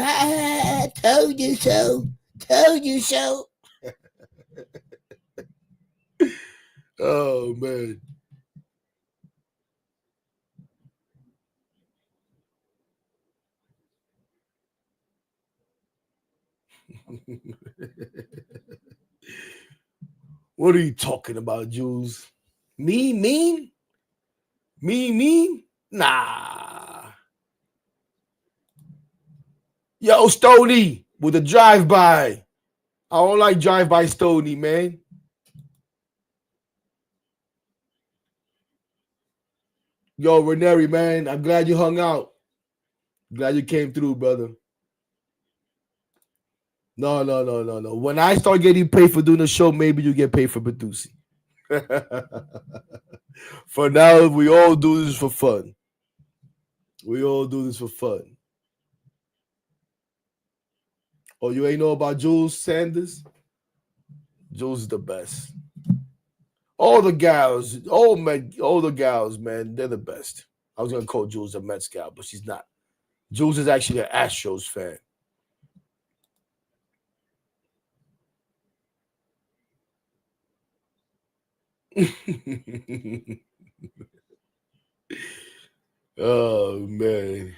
E: told you so. Oh, man. What are you talking about, Jules? Me mean? Nah. Yo, Stoney with a drive-by. I don't like drive-by Stoney, man. Yo, Ranieri, man, I'm glad you hung out. Glad you came through, brother. No. When I start getting paid for doing the show, maybe you get paid for producing. For now, we all do this for fun. Oh, you ain't know about Jules Sanders? Jules is the best. All the gals, man, they're the best. I was gonna call Jules a Mets gal, but she's not. Jules is actually an Astros fan. Oh, man.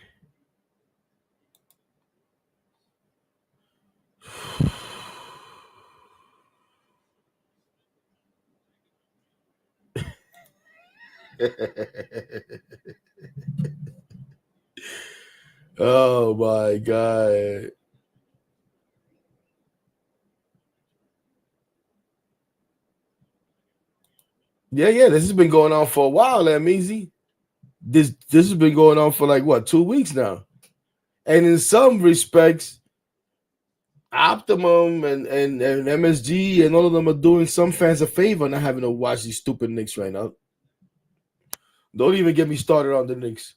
E: Oh, my God. Yeah, this has been going on for a while, Easy. This has been going on for like, what, 2 weeks now? And in some respects, Optimum and MSG and all of them are doing some fans a favor not having to watch these stupid Knicks right now. Don't even get me started on the Knicks.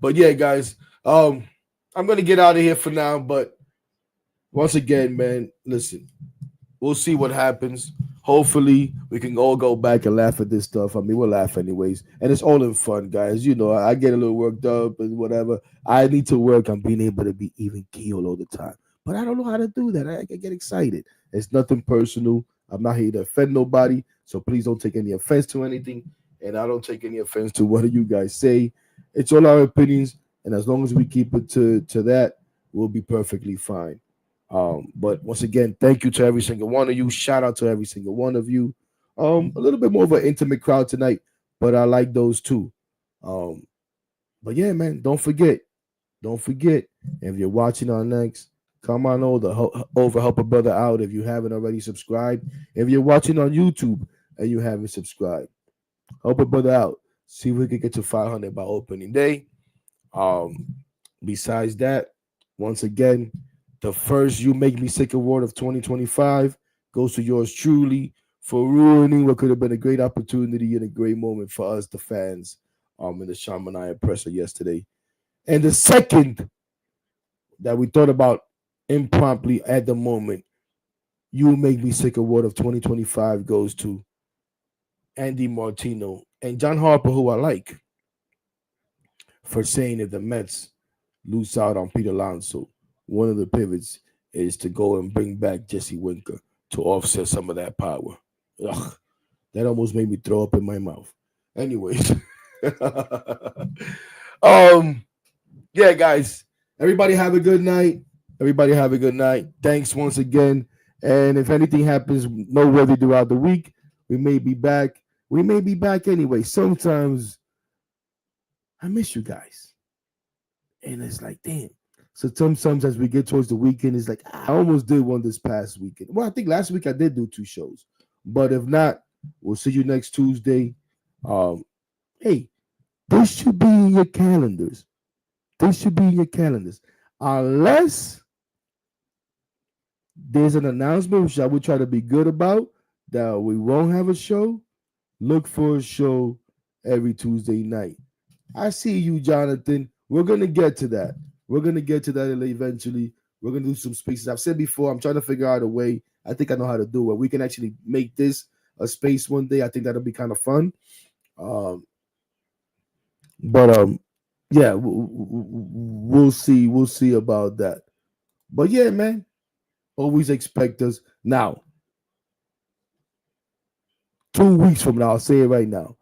E: But yeah, guys, I'm going to get out of here for now. But once again, man, listen, we'll see what happens. Hopefully, we can all go back and laugh at this stuff. I mean, we'll laugh anyways. And it's all in fun, guys. You know, I get a little worked up and whatever. I need to work on being able to be even keel all the time. But I don't know how to do that. I get excited. It's nothing personal. I'm not here to offend nobody. So please don't take any offense to anything. And I don't take any offense to what you guys say. It's all our opinions. And as long as we keep it to that, we'll be perfectly fine. But once again, thank you to every single one of you. Shout out to every single one of you. A little bit more of an intimate crowd tonight, but I like those too. But yeah, man, don't forget. If you're watching on next, come on over, help a brother out if you haven't already subscribed. If you're watching on YouTube and you haven't subscribed, help a brother out. See if we can get to 500 by opening day. Besides that, once again, the first You Make Me Sick award of 2025 goes to yours truly for ruining what could have been a great opportunity and a great moment for us, the fans, in the Sean Manaea presser yesterday. And the second that we thought about impromptu at the moment, You Make Me Sick award of 2025 goes to Andy Martino and John Harper, who I like, for saying if the Mets lose out on Pete Alonso, one of the pivots is to go and bring back Jesse Winker to offset some of that power. Ugh, that almost made me throw up in my mouth. Anyways. Yeah, guys. Everybody have a good night. Thanks once again. And if anything happens noteworthy throughout the week, we may be back. Anyway. Sometimes I miss you guys. And it's like, damn. So sometimes as we get towards the weekend, it's like, I almost did one this past weekend. Well, I think last week I did do 2 shows. But if not, we'll see you next Tuesday. Hey, this should be in your calendars. Unless there's an announcement, which I would try to be good about, that we won't have a show. Look for a show every Tuesday night. I see you, Jonathan. We're going to get to that. Eventually. We're going to do some spaces. I've said before, I'm trying to figure out a way. I think I know how to do it. We can actually make this a space one day. I think that'll be kind of fun. Yeah, we'll see. We'll see about that. But yeah, man, always expect us. Now, 2 weeks from now, I'll say it right now.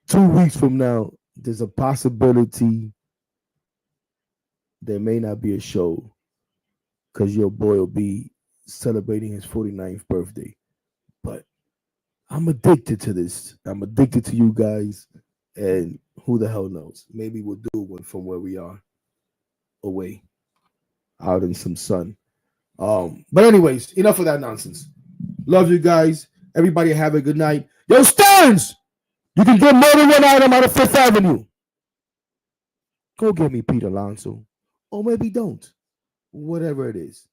E: 2 weeks from now, there's a possibility there may not be a show because your boy will be celebrating his 49th birthday. But I'm addicted to this. I'm addicted to you guys. And who the hell knows? Maybe we'll do one from where we are away out in some sun. But anyways, enough of that nonsense. Love you guys. Everybody have a good night. Yo, Stearns! You can get more than one item out of Fifth Avenue. Go get me Pete Alonso. Or maybe don't. Whatever it is.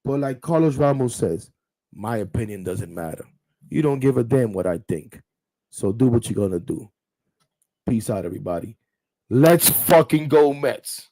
E: But like Carlos Ramos says, my opinion doesn't matter. You don't give a damn what I think. So do what you're going to do. Peace out, everybody. Let's fucking go, Mets.